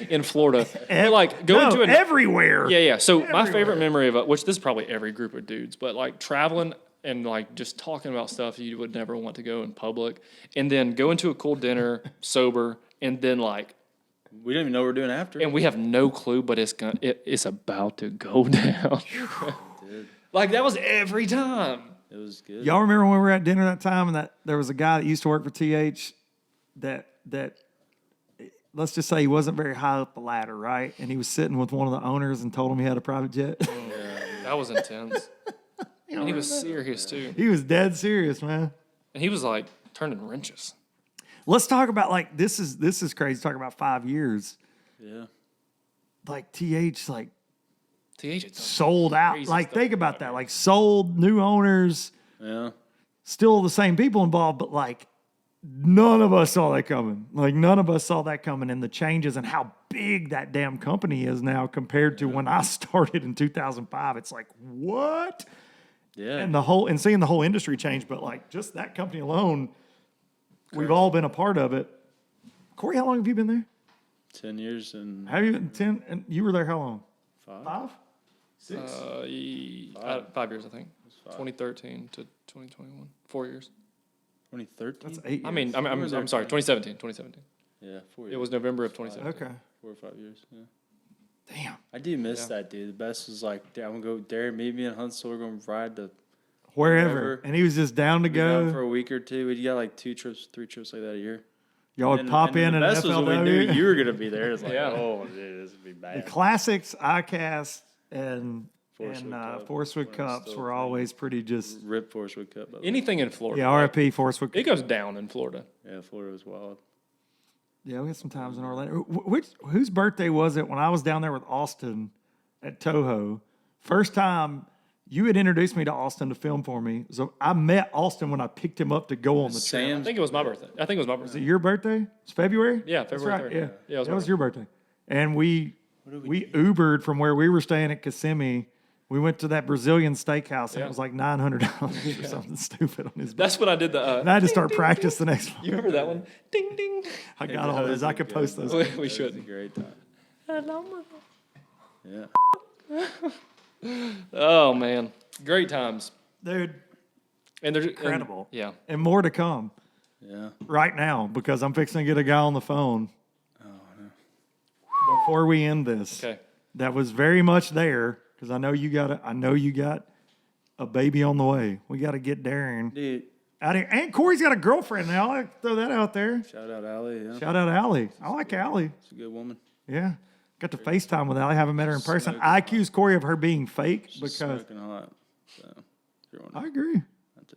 in Florida. But like going to everywhere. Yeah. So my favorite memory of it, which this is probably every group of dudes, but like traveling and like just talking about stuff you would never want to go in public, and then going to a cool dinner sober, and then like, We don't even know what we're doing after. and we have no clue, but it's about to go down. Like that was every time. It was good. Y'all remember when we were at dinner that time and that there was a guy that used to work for TH that let's just say he wasn't very high up the ladder, right? And he was sitting with one of the owners and told him he had a private jet. That was intense. And he was serious too. He was dead serious, man. And he was like turning wrenches. Let's talk about like this is crazy. Talk about 5 years. Yeah. Like TH like TH it's sold out. crazy Like stuff think about out that. here. Like sold, new owners, Yeah. still the same people involved, but like none of us saw that coming. Like none of us saw that coming, and the changes and how big that damn company is now compared to when I started in 2005. It's like what? Yeah. And seeing the whole industry change, but like just that company alone, we've all been a part of it. Corey, how long have you been there? 10 years and Have you been 10? And you were there how long? 5. 5? 6? 5 years, I think. 2013 to 2021. 4 years. 2013? That's 8 years. I mean, I'm sorry, 2017. Yeah, 4 years. It was November of 2017. Okay. 4 or 5 years. Yeah. Damn. I do miss that, dude. The best was like, I'm gonna go. Darren, meet me in Huntsville. We're gonna ride to Wherever. Wherever. And he was just down to be down for go. a week or two. We got like 2 trips, 3 trips like that a year. Y'all would pop in the an best was when we knew FLW. you were gonna be there. It's like, Yeah. oh, dude, this would be The bad. classics, ICAST, and Forcewood Cup, Forcewood when it was Cups still were a thing. always pretty just, Rip Forcewood Cup. By the way. Anything in Florida. yeah, RIP Forcewood It Cup. goes down in Florida. Yeah, Florida was wild. Yeah, we had some times in Orlando. Whose birthday was it when I was down there with Austin at Toho? First time you had introduced me to Austin to film for me. So I met Austin when I picked him up to go on the trip. I Sam's. think it was my birthday. Was it your birthday? It's February? Yeah, That's February right. 3rd. Yeah, Yeah, it was that my was your birthday. And we Ubered from where we were staying at Kissimmee. We went to that Brazilian steakhouse, and Yeah. it was like $900 or something stupid on his. That's when I did the. And I had to start practice the next one. You remember that one? Ding ding. I got all those. I could post those. We That was a should. great time. Yeah. Oh man, great times. Dude, And they're incredible. Yeah. And more to come Yeah. right now because I'm fixing to get a guy on the phone. Before we end this, Okay. that was very much there because I know you got a baby on the way. We got to get Darien Dude, out here. And Corey's got a girlfriend now. I throw that out there. shout out Allie. Yeah. Shout out Allie. I like Allie. She's a good woman. Yeah. Got to FaceTime with Allie. Haven't met her in person. I accuse Corey of her being fake She's because smoking hot. So, if you're I wondering. agree.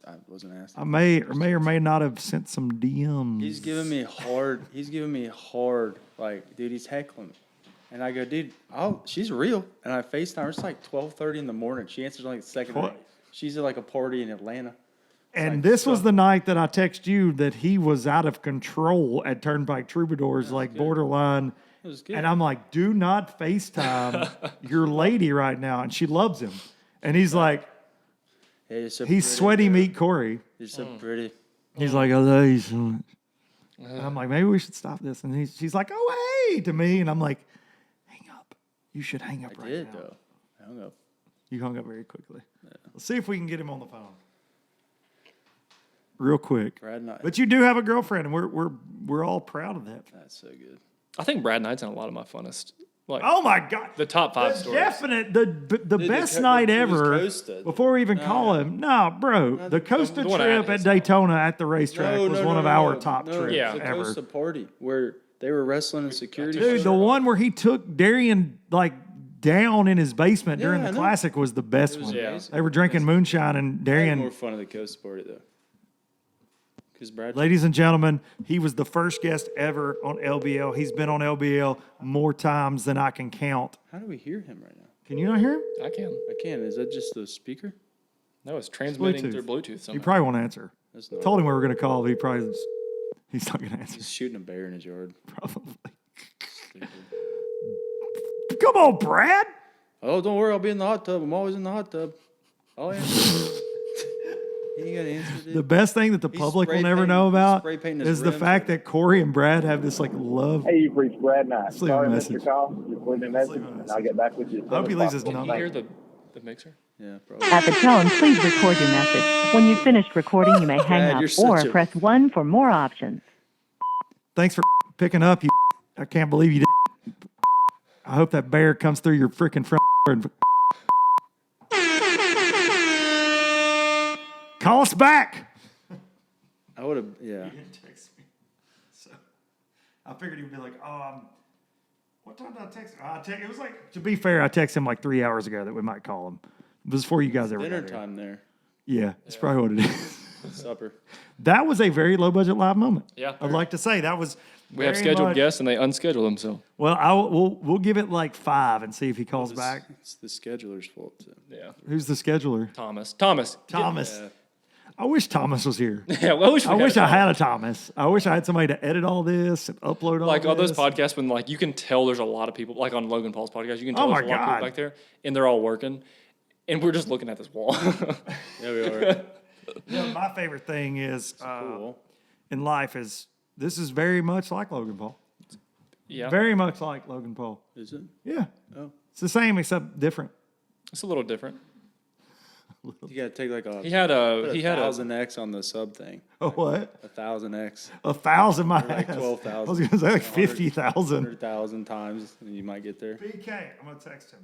I wasn't asking. I may or may not have sent some DMs. He's giving me hard. He's giving me hard. Like, dude, he's heckling me. And I go, dude, she's real. And I FaceTime her. It's like 12:30 in the morning. She answers like the second What? night. She's at like a party in Atlanta. And like, this was so- the night that I text you that he was out of control at Turnpike Troubadours, like borderline. It was good. And I'm like, do not FaceTime your lady right now. And she loves him. And he's like, Hey, you're so he's pretty, sweaty bro. meat Corey. You're so pretty. He's like, I love you so much. And I'm like, maybe we should stop this. And she's like, oh, hey, to me. And I'm like, hang up. You should hang up I right did, now. though. I hung up. You hung up very quickly. Let's see if we can get him on the phone. Real quick. Brad Knight. But you do have a girlfriend, and we're all proud of that. That's so good. I think Brad Knight's in a lot of my funnest. Like Oh my God! the top 5 The stories. definite, the best the night it was ever. Costa. Before we even call him, no, bro. The Costa the one I trip had at is- Daytona at the racetrack was one of our top trips Yeah. The ever. Costa party where they were wrestling in security. Dude, the one where he took Darien like down in his basement during Yeah, the I know. Classic was the best one. Yeah. amazing. They were drinking moonshine, and I had Darien. more fun at the Costa party though. Because Brad. Ladies and gentlemen, he was the first guest ever on LBL. He's been on LBL more times than I can count. How do we hear him right now? Can you not hear him? I can. I can't. Is that just the speaker? No, it's transmitting Bluetooth. through Bluetooth He somehow. probably won't answer. That's not. Told him we were going to call, but he's not going to answer. He's shooting a bear in his yard. Probably. Stupid. Come on, Brad. Oh, don't worry. I'll be in the hot tub. I'm always in the hot tub. I'll answer. He ain't got to answer, dude. The best thing that the He's public will spray never painting- know he's about spray painting his is the rims fact right that Corey and Brad have this like love. Hey, you've reached Brad Knight. leave a Sorry, message. Mr. Call. Just leave me a message, and I'll get back with you. I hope he leaves his Can number. you hear the mixer? Yeah, probably. At the tone, please record your message. When you've finished recording, you may hang Brad, up you're such or a- press 1 for more options. Thanks for picking up. You, I can't believe you did. I hope that bear comes through your freaking front door and call us back. I would have. Yeah. Text me. So I figured he'd be like, what time did I text him? It was like, to be fair, I texted him like 3 hours ago that we might call him. It was before you guys ever Dinner got here. time there. Yeah, it's probably what it is. Supper. That was a very low budget live moment. Yeah. I'd like to say that was. We have very scheduled much- guests and they unschedule them. So Well, we'll give it like 5 and see if he calls back. It's the scheduler's fault. Too. yeah, Who's the scheduler? Thomas. Thomas. Yeah. I wish Thomas was here. Yeah, well, I wish I had a Thomas. I wish I had somebody to edit all this and upload all like this. on those podcasts when like you can tell there's a lot of people, like on Logan Paul's podcast, you can tell Oh there's a my lot of people God. back there and they're all working, and we're just looking at this wall. Yeah, we are. Yeah, my favorite thing is Cool. in life is this is very much like Logan Paul. Yeah, Very much like Logan Paul. Is it? Yeah. Oh. It's the same except different. it's a little different. You gotta take like a He had a 1,000x on the sub thing. A what? 1,000x. 1,000 my Like ass. 12,000. I was going to say like 50,000. 100,000 times, and you might get there. BK, I'm going to text him.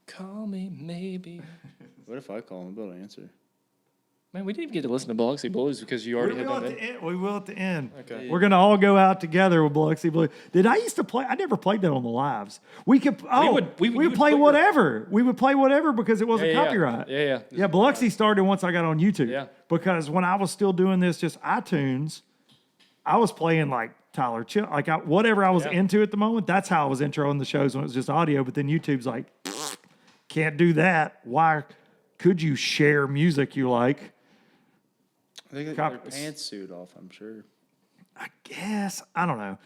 call me maybe. What if I call him? He'll probably answer. Man, we didn't even get to listen to Biloxi Blues because you already We had will, that. at the end. We will at the end. Okay. We're going to all go out together with Biloxi Blue. Did I used to play? I never played that on the lives. We could, you would would play put your- whatever. We would play whatever because it wasn't Yeah. copyright. Yeah. Yeah, Biloxi started once I got on YouTube. Yeah. Because when I was still doing this, just iTunes, I was playing like Tyler Chill, like whatever I was Yeah. into at the moment. That's how I was introing the shows when it was just audio. But then YouTube's like, can't do that. Why could you share music you like? I think they got their pantsuit off, I'm sure. I guess. I don't know.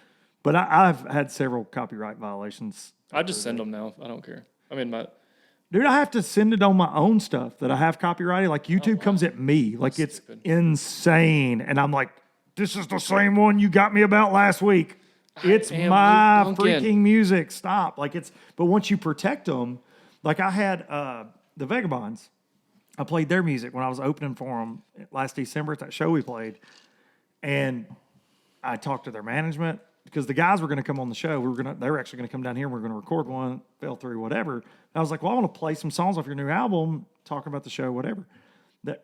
But I've had several copyright violations. I just send them now. I don't care. I mean, Dude, I have to send it on my own stuff that I have copyrighted. Like YouTube comes at me. Like it's stupid. insane. And I'm like, this is the same one you got me about last week. It's am my Luke Duncan. freaking music. Stop. Like but once you protect them, like I had the Vagabonds. I played their music when I was opening for them last December at that show we played. And I talked to their management because the guys were going to come on the show. They were actually going to come down here and we were going to record one, fell through, whatever. And I was like, well, I want to play some songs off your new album, talking about the show, whatever, that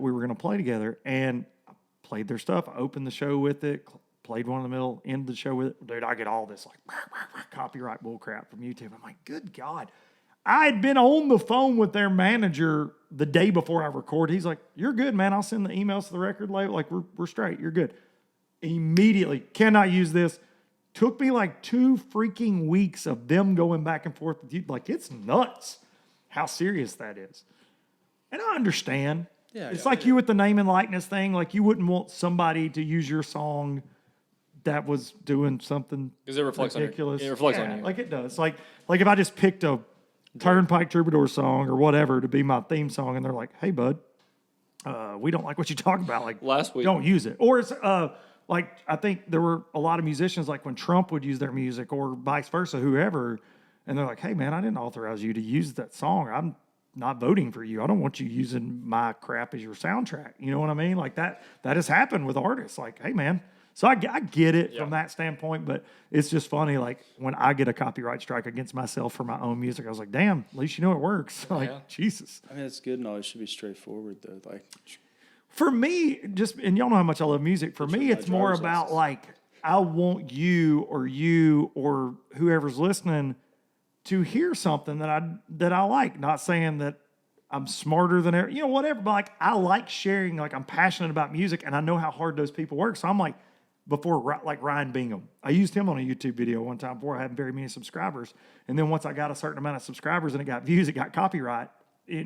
we were going to play together. And I played their stuff. I opened the show with it, played one in the middle, ended the show with it. Dude, I get all this like copyright bullcrap from YouTube. I'm like, good God. I had been on the phone with their manager the day before I record. He's like, you're good, man. I'll send the emails to the record label. Like, we're straight. You're good. Immediately, cannot use this. Took me like 2 freaking weeks of them going back and forth with you. Like, it's nuts how serious that is. And I understand. Yeah, it's yeah, like you with the name and likeness thing. Like, you wouldn't want somebody to use your song that was doing something because it reflects ridiculous. on you. It reflects Yeah, on you. like it does. Like if I just picked a Turnpike Troubadour song or whatever to be my theme song, and they're like, "Hey, bud, we don't like what you talk about. Like Last week. don't use it." Or it's like I think there were a lot of musicians like when Trump would use their music or vice versa, whoever, and they're like, "Hey, man, I didn't authorize you to use that song. I'm not voting for you. I don't want you using my crap as your soundtrack." You know what I mean? Like that has happened with artists. Like, hey, man. So I get it from that standpoint, but it's just funny. Like when I get a copyright strike against myself for my own music, I was like, damn, at least you know it works. Like, Yeah. Jesus. I mean, it's good and all. It should be straightforward, though. Like, For me, and y'all know how much I love music. For me, it's more driver's about license. like, I want you or whoever's listening to hear something that I like. Not saying that I'm smarter than ever, whatever. But like, I like sharing. Like, I'm passionate about music, and I know how hard those people work. So I'm like, before like Ryan Bingham, I used him on a YouTube video one time before I had very many subscribers, and then once I got a certain amount of subscribers and it got views, it got copyright, They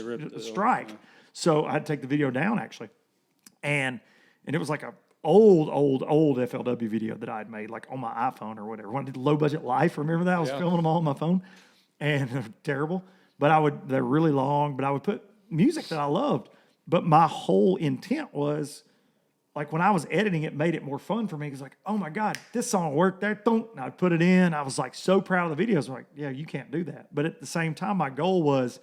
ripped it strike. off, yeah. So I had to take the video down actually, and it was like a old FLW video that I had made like on my iPhone or whatever. When I did Low Budget Life, remember that? I was filming them all on my phone, and they're terrible. But they're really long. But I would put music that I loved. But my whole intent was, like when I was editing it, made it more fun for me. Because like, oh my God, this song worked there. And I'd put it in. I was like so proud of the videos. I'm like, yeah, you can't do that. But at the same time, my goal was,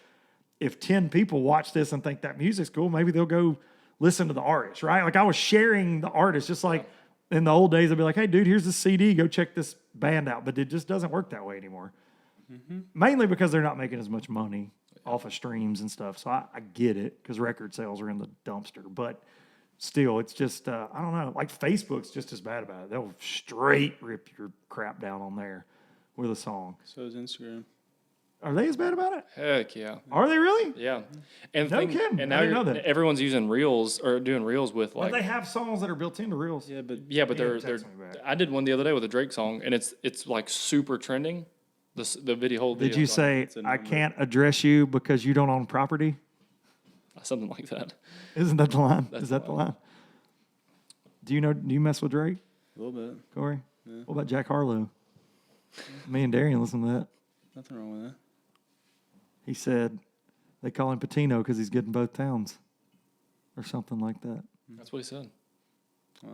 if 10 people watch this and think that music's cool, maybe they'll go listen to the artist, right? Like I was sharing the artist, just like in the old days, I'd be like, hey, dude, here's the CD. Go check this band out. But it just doesn't work that way anymore. Mm-hmm. Mainly because they're not making as much money off of streams and stuff. So I get it because record sales are in the dumpster. But still, it's just, I don't know. Like Facebook's just as bad about it. They'll straight rip your crap down on there with a song. So is Instagram. Are they as bad about it? Heck yeah. Are they really? Yeah. And No kidding. And I now didn't know that. everyone's using reels or doing reels with But like. they have songs that are built into reels. Yeah, but Yeah, but they're. text me back. I did one the other day with a Drake song, and it's like super trending. The video whole video. Did you say I can't address you because you don't own property? something like that? Isn't that the line? That's Is that the the line? Do you mess with Drake, a little bit. Corey? What about Jack Harlow? Me and Darien listen to that. Nothing wrong with that. He said they call him Patino because he's good in both towns, or something like that. That's what he said.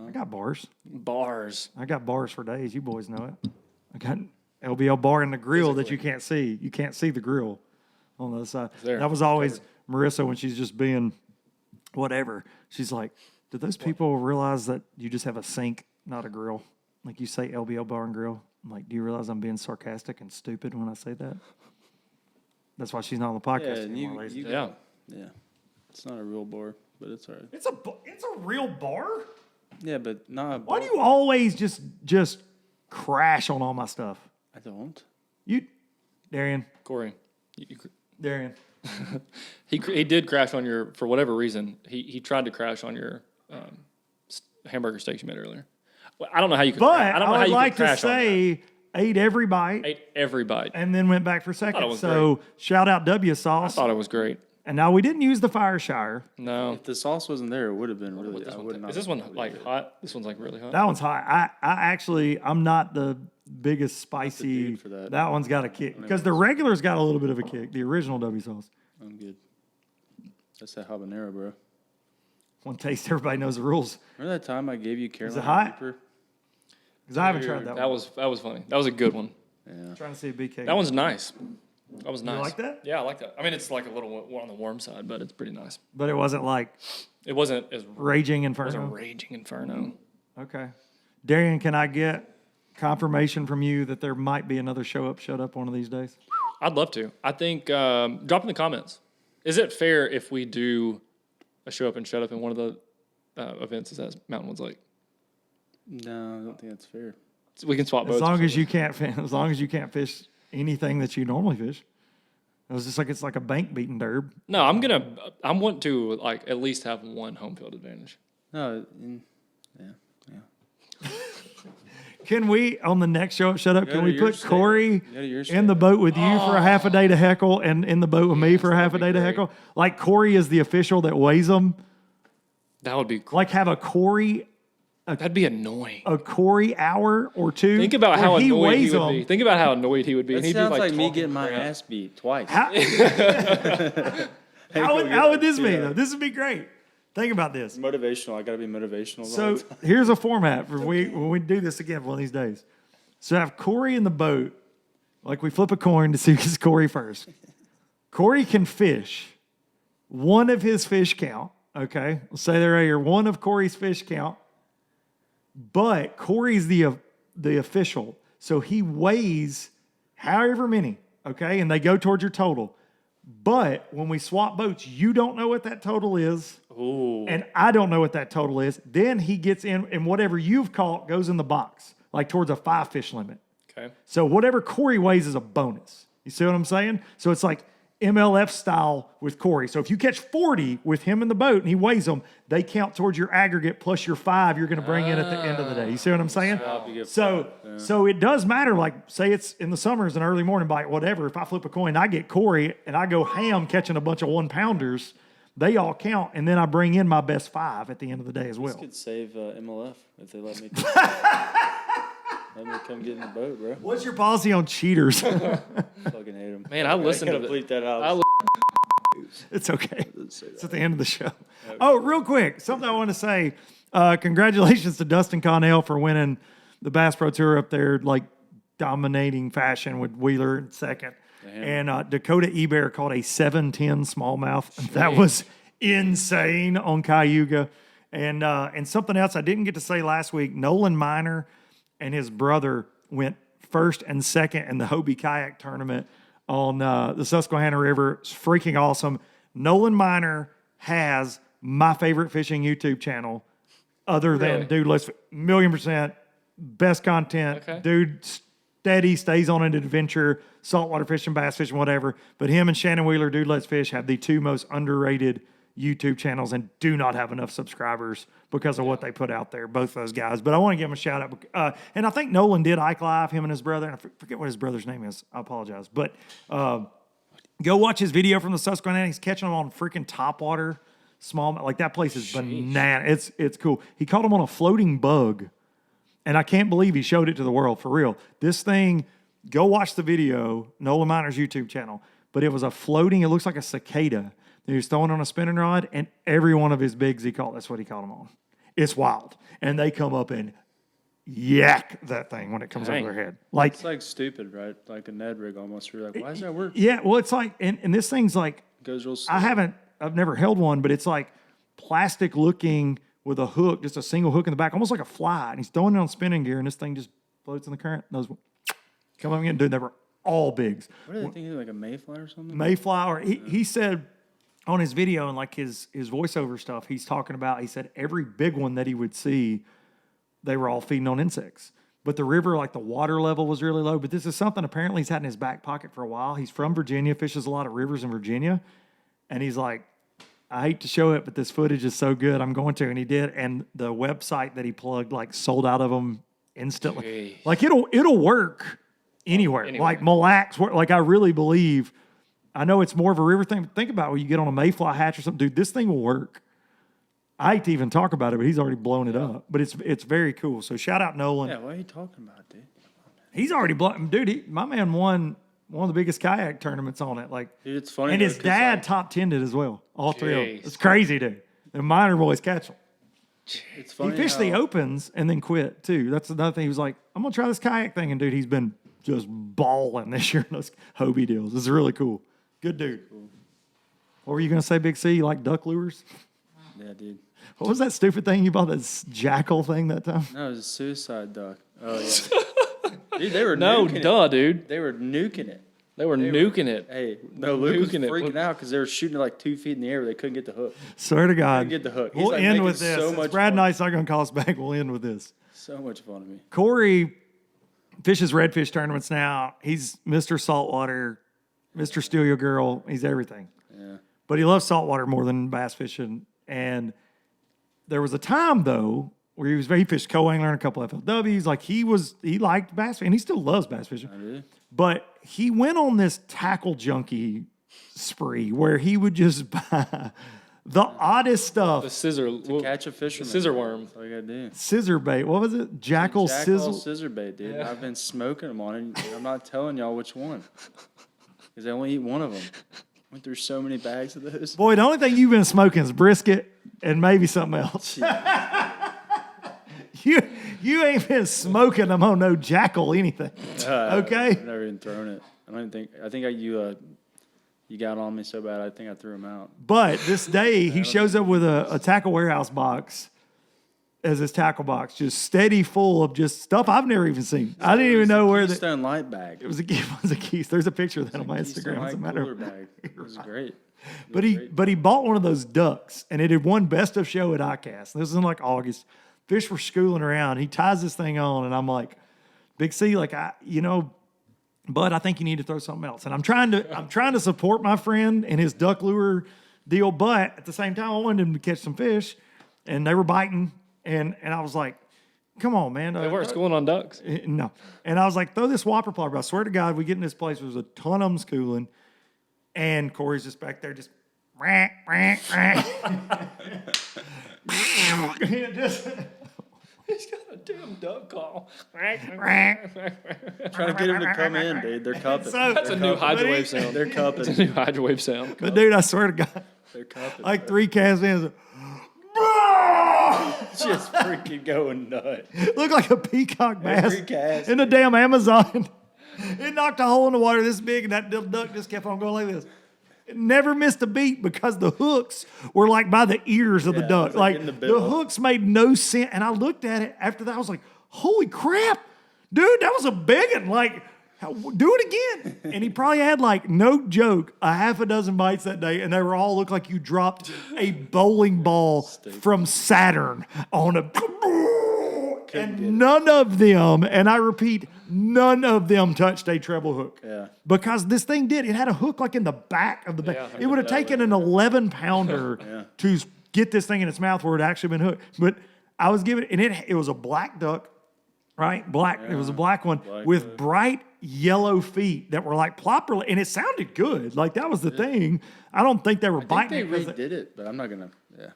I got bars. Bars. I got bars for days. You boys know it. I got LBL Bar and the Grill that you can't see. You can't see the grill on the other side. There. That was always Marissa when she's just being whatever. She's like, do those people realize that you just have a sink, not a grill? Like you say LBL Bar and Grill. I'm like, do you realize I'm being sarcastic and stupid when I say that? That's why she's not on the podcast Yeah, and anymore, ladies. Yeah. Yeah. It's not a real bar, but it's all right. It's a real bar? Yeah, but not a Why bar. do you always just crash on all my stuff? I don't. You, Darien, Corey. Darien. He did crash on your, for whatever reason, he tried to crash on your hamburger steaks you made earlier. Well, I don't know how you could. But I don't know I how would you like could to crash on that. say ate every bite Ate every bite. and then went back for it seconds. was So shout out W I Sauce. thought it was great. And now we didn't use the Fire Shire. No. If the sauce wasn't there, it would have been really. This I one would ta- not. is this one like hot? This one's like really hot. That one's hot. I'm not the biggest spicy. dude for that. That one's got a kick because the regular's got a little bit of a kick. The original W Sauce. I'm good. That's that habanero, bro. One taste, everybody knows the rules. Remember that time I gave you Carolina hot? Reaper? Because I haven't tried that That one. was funny. That was a good one. Yeah. I'm trying to see a BK. That one's nice. That was nice. like that? Yeah, I like that. I mean, it's like a little on the warm side, but it's pretty nice. But it wasn't like It wasn't as Raging it was a Inferno. raging inferno. Okay. Darian, can I get confirmation from you that there might be another show up, shut up one of these days? I'd love to. I think drop in the comments. Is it fair if we do a show up and shut up in one of the events? Is that Mountain Woods Lake? No, I don't think that's fair. So we can swap boats. As long as you can't fish anything that you normally fish. It was just like it's like a bank beating derb. No, I want to like at least have one home field advantage. No, yeah. Can we on the next show up, shut up? Go Can to we your put state. Corey Go to your in state. the boat with you for a half a day to heckle, and in the boat with me for a half a day that'd to be heckle? Like Corey is the official that weighs them. That would be Like have a Corey hour or two. Think about where how annoyed he weighs would them. be. Think about how annoyed he would be. That And he'd be, sounds like me talking getting my crap. ass beat twice. How would this be though? This would be great. Think about this. Motivational. I got to be motivational. So here's a format for when we do this again one of these days. So have Corey in the boat, like we flip a coin to see who gets Corey first. Corey can fish one of his fish count. Okay, let's say they're right here. One of Corey's fish count, but Corey's the official, so he weighs however many. Okay, and they go towards your total. But when we swap boats, you don't know what that total is. Ooh. And I don't know what that total is. Then he gets in, and whatever you've caught goes in the box, like towards a 5 fish limit. Okay. So whatever Corey weighs is a bonus. You see what I'm saying? So it's like MLF style with Corey. So if you catch 40 with him in the boat and he weighs them, they count towards your aggregate plus your 5 you're going to bring in at the end of the day. You see what I'm saying? So it does matter. Like say it's in the summers, an early morning bite, whatever. If I flip a coin, I get Corey and I go ham catching a bunch of 1-pounders. They all count, and then I bring in my best 5 at the end of the day as well. This could save MLF if they let me. Let me come get in the boat, bro. What's your policy on cheaters? Fucking hate them. Man, I listened to Bleep that out. I It's okay. It's at the end of the show. Oh, real quick, something I want to say. Congratulations to Dustin Connell for winning the Bass Pro Tour up there, like dominating fashion with Wheeler in second. And Dakota Ebear caught a 710 smallmouth. That was insane on Cayuga. And something else I didn't get to say last week, Nolan Miner and his brother went first and second in the Hobie Kayak Tournament on the Susquehanna River. It's freaking awesome. Nolan Miner has my favorite fishing YouTube channel other than Really? Dude, let's 1,000,000% best content. Okay. Dude, steady, stays on an adventure, saltwater fishing, bass fishing, whatever. But him and Shannon Wheeler, Dude Let's Fish, have the two most underrated YouTube channels and do not have enough subscribers because of what they put out there, both those guys. But I want to give them a shout out. And I think Nolan did Ike Live, him and his brother. And I forget what his brother's name is. I apologize. But go watch his video from the Susquehanna. He's catching them on freaking topwater, small. Like that place is banana. It's cool. He caught them on a floating bug. And I can't believe he showed it to the world, for real. This thing, go watch the video, Nolan Miner's YouTube channel. But it was a floating, it looks like a cicada. He was throwing on a spinning rod, and every one of his bigs he caught, that's what he caught them on. It's wild. And they come up and yak that thing when it comes over their head. Like, It's like stupid, right? Like a Ned rig almost. You're like, why does that work? yeah, well, it's like, and this thing's like, It goes real slow. I've never held one, but it's like plastic looking with a hook, just a single hook in the back, almost like a fly. And he's throwing it on spinning gear, and this thing just floats in the current. And those come up again, dude, they were all bigs. What are they thinking, like a mayfly or something? Mayflower. He said on his video and like his voiceover stuff, he's talking about, he said every big one that he would see, they were all feeding on insects. But the river, like the water level was really low. But this is something apparently he's had in his back pocket for a while. He's from Virginia, fishes a lot of rivers in Virginia. And he's like, I hate to show it, but this footage is so good, I'm going to. And he did. And the website that he plugged like sold out of them instantly. Jeez. Like it'll work anywhere. Like Mille Lacs, like I really believe. I know it's more of a river thing, but think about when you get on a mayfly hatch or something, dude, this thing will work. I hate to even talk about it, but he's already blown it up. But it's very cool. So shout out Nolan. Yeah, what are you talking about, dude? He's already blown. Dude, my man won one of the biggest kayak tournaments on it. Like, Dude, it's funny. and though, his 'cause, dad like, top 10'd it as well. All three of them. Jeez. It's crazy, dude. The minor boys catch them. It's He funny. fished the how- opens and then quit too. That's another thing. He was like, I'm gonna try this kayak thing, and dude, he's been just balling this year in those Hobie deals. This is really cool. Good dude. What were you gonna say, Big C? You like duck lures? Yeah, dude. What was that stupid thing you bought? That jackal thing that time? No, it was a suicide duck. Oh, yeah. Dude, they were No, nuking duh, it. dude. They were nuking it. They were nuking it. Hey, no, Luke was Nuking it. freaking out because they were shooting it like 2 feet in the air, but they couldn't get the hook. Swear to God. Couldn't get the hook. He's We'll like end making with this. so Since much Brad fun. Knight's not gonna call us back. We'll end with this. So much fun to me. Corey fishes redfish tournaments now. He's Mr. Saltwater, Mr. Steal Your Girl. He's everything. Yeah. But he loves saltwater more than bass fishing. And there was a time though where he fished co-angler and a couple FLWs. Like he liked bass fishing, and he still loves bass fishing. I do. But he went on this tackle junkie spree where he would just buy the oddest stuff. The scissor. Catch a fisherman. scissor worm. That's all you gotta do. Scissor bait. What was it? Jackal sizzle. scissor bait, dude. I've been smoking them on it. And I'm not telling y'all which one because I only eat one of them. Went through so many bags of those. Boy, the only thing you've been smoking is brisket and maybe something else. You ain't been smoking them on no jackal anything. Okay? I've never even thrown it. I think you got on me so bad. I think I threw them out. But this day, he shows up with a tackle warehouse box as his tackle box, just steady full of just stuff I've never even seen. I didn't even know where the Keystone light bag. it was a keys. There's a picture of that on my Keystone Instagram. light As a matter cooler of bag. It was great. But he bought one of those ducks, and it had won best of show at ICAST. This is in like August. Fish were schooling around. He ties this thing on, and I'm like, Big C, like but I think you need to throw something else. And I'm trying to support my friend and his duck lure deal, but at the same time, I wanted him to catch some fish, and they were biting, and I was like, come on, man. They weren't schooling on ducks. No. And I was like, throw this whopper plopper. I swear to God, we get in this place, there was a ton of them schooling, and Corey's just back there just He's got a damn duck call. Trying to get him to come in, dude. They're cupping. That's a new hydrowave sound. They're cupping. It's a new hydrowave sound. But dude, I swear to God, They're cupping. like 3 casts in, Just freaking going nuts. looked like a peacock bass Every cast. in the damn Amazon. It knocked a hole in the water this big, and that little duck just kept on going like this. It never missed a beat because the hooks were like by the ears of the Yeah, duck. it's like Like in the the middle. hooks made no sense. And I looked at it after that. I was like, holy crap, dude, that was a big one. Like, do it again. And he probably had, like, no joke, a half a dozen bites that day. And they were all looked like you dropped a bowling ball from Saturn on a. And none of them, and I repeat, none of them touched a treble hook. Yeah. Because this thing did. It had a hook like in the back of the bait. Yeah, It would have taken an 11-pounder to get this thing in its mouth where it actually been hooked. But I was giving, and it was a black duck, right? Black. It was a black one with bright yellow feet that were like plopper, and it sounded good. Like that was the thing. I don't think they were I biting. think they redid it, but I'm not gonna. Yeah.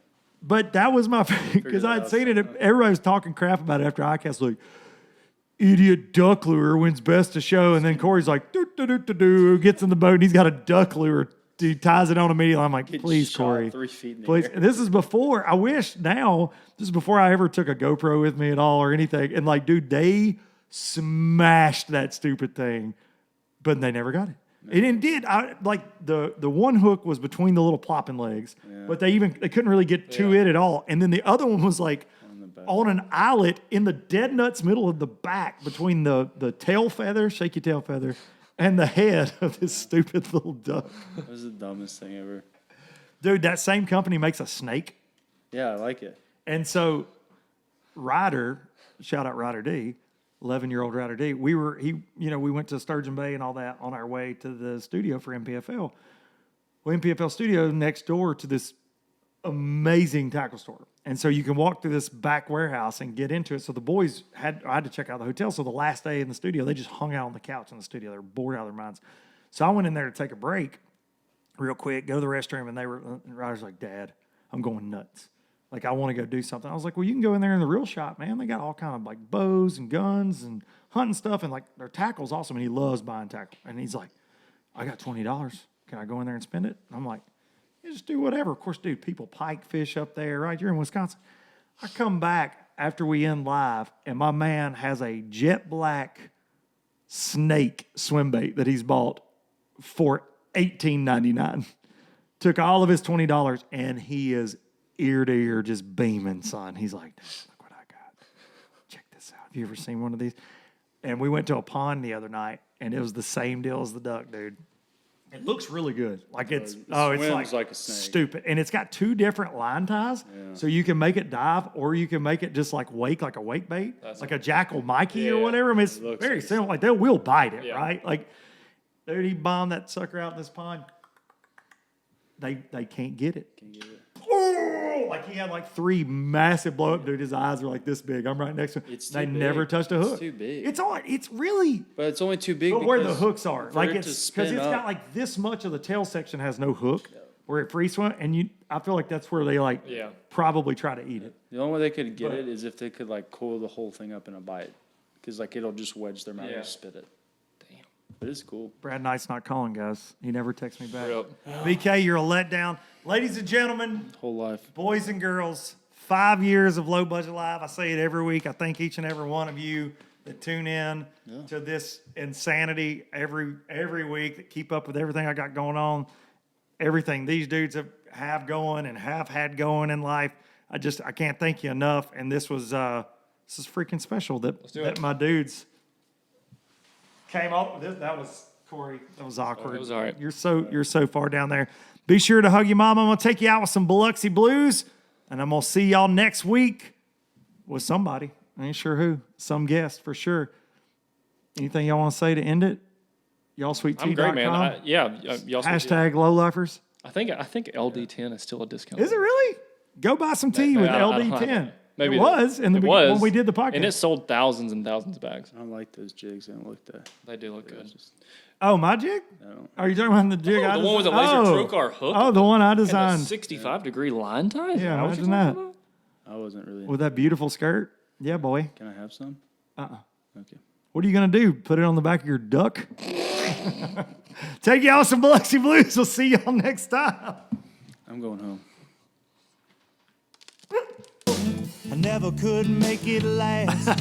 But that was my because I had seen it. Everybody was talking crap about it after ICAST. Like, idiot duck lure wins best of show, and then Corey's like, do gets in the boat and he's got a duck lure. Dude ties it on immediately. I'm like, please, shot Corey, 3 feet in the please. air. And this is before. I wish now. This is before I ever took a GoPro with me at all or anything. And like, dude, they smashed that stupid thing, but they never got it. And it did. Like the one hook was between the little plopping legs, but they couldn't really get to it at all. And then the other one was like on an eyelet in the dead nuts middle of the back between the tail feather, shaky tail feather, and the head of this stupid little duck. That was the dumbest thing ever. Dude, that same company makes a snake. Yeah, I like it. And so Ryder, shout out Ryder D, 11-year-old Ryder D, we went to Sturgeon Bay and all that on our way to the studio for MPFL. Well, MPFL studio next door to this amazing tackle store. And so you can walk through this back warehouse and get into it. So the boys I had to check out the hotel. So the last day in the studio, they just hung out on the couch in the studio. They were bored out of their minds. So I went in there to take a break real quick, go to the restroom, and Ryder's like, Dad, I'm going nuts. Like, I want to go do something. I was like, well, you can go in there in the real shop, man. They got all kind of like bows and guns and hunting stuff. And like their tackle's awesome. And he loves buying tackle. And he's like, I got $20. Can I go in there and spend it? And I'm like, you just do whatever. Of course, dude, people pike fish up there, right? You're in Wisconsin. I come back after we end live, and my man has a jet black snake swim bait that he's bought for $18.99. Took all of his $20, and he is ear to ear just beaming, son. He's like, look what I got. Check this out. Have you ever seen one of these? And we went to a pond the other night, and it was the same deal as the duck, dude. It looks really good. Like it's swims like a snake. stupid. And it's got 2 different line ties. Yeah. So you can make it dive or you can make it just like wake, like a wake bait, like a Jackal Mikey or whatever. I mean, it's very simple. Like they will bite it, right? Like, dude, he bombed that sucker out in this pond. They can't get it. Oh, like he had like 3 massive blow up, dude. His eyes are like this big. I'm right next to him. It's too they big. never touched a hook. It's too big. It's really. But it's only too big. But where the hooks are, like it to it's because spin it's up. got like this much of the tail section has no hook, where it free swim, and I feel like that's where they probably try to eat it. The only way they could get it is if they could like coil the whole thing up in a bite, because like it'll just wedge their mouth and spit it. Damn, but it's cool. Brad Knight's not calling, guys. He never texts me back. Yep. BK, you're a letdown, ladies and gentlemen, Whole life. boys and girls. 5 years of Low Budget Live. I say it every week. I thank each and every one of you that tune in to this insanity every week, that keep up with everything I got going on, everything these dudes have going and have had going in life. I can't thank you enough. And this is freaking special that my dudes came up with. That was Corey. That was awkward. It was all right. You're so far down there. Be sure to hug your mama. I'm gonna take you out with some Biloxi Blues. And I'm going to see y'all next week with somebody. I ain't sure who. Some guest for sure. Anything y'all want to say to end it? YallSweetTea.com? I'm great, man. Y'all Hashtag lowlifers. I think LD10 is still a discount. Is it really? Go buy some tea with LD10. Maybe it was when we did the podcast. And it sold thousands and thousands of bags. I like those jigs. They don't look that. They do look good. Oh, my jig? No. Are you talking about the jig? The one with the laser trocar hook? Oh, the one I And designed. the 65-degree line tie? Yeah, imagine that. I wasn't really. With that beautiful skirt? Yeah, boy. Can I have some? Okay. What are you going to do? Put it on the back of your duck? Take y'all some Biloxi Blues. We'll see y'all next time. I'm going home. I never could make it last.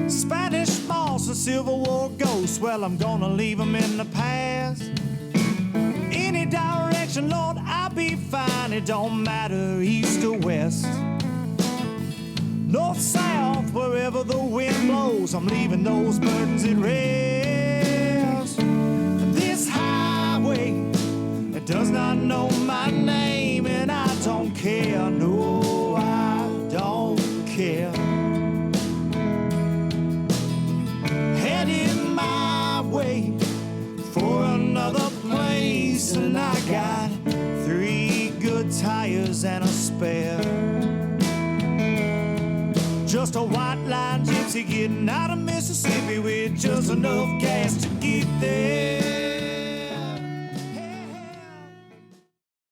Spanish moss and Civil War ghosts, well, I'm gonna leave them in the past. Any direction, Lord, I'll be fine. It don't matter east or west. North, south, wherever the wind blows, I'm leaving those burdens at rest. This highway, it does not know my name, and I don't care, no, I don't care. Listen, I got 3 good tires and a spare. Just a white line gypsy getting out of Mississippi with just enough gas to get there.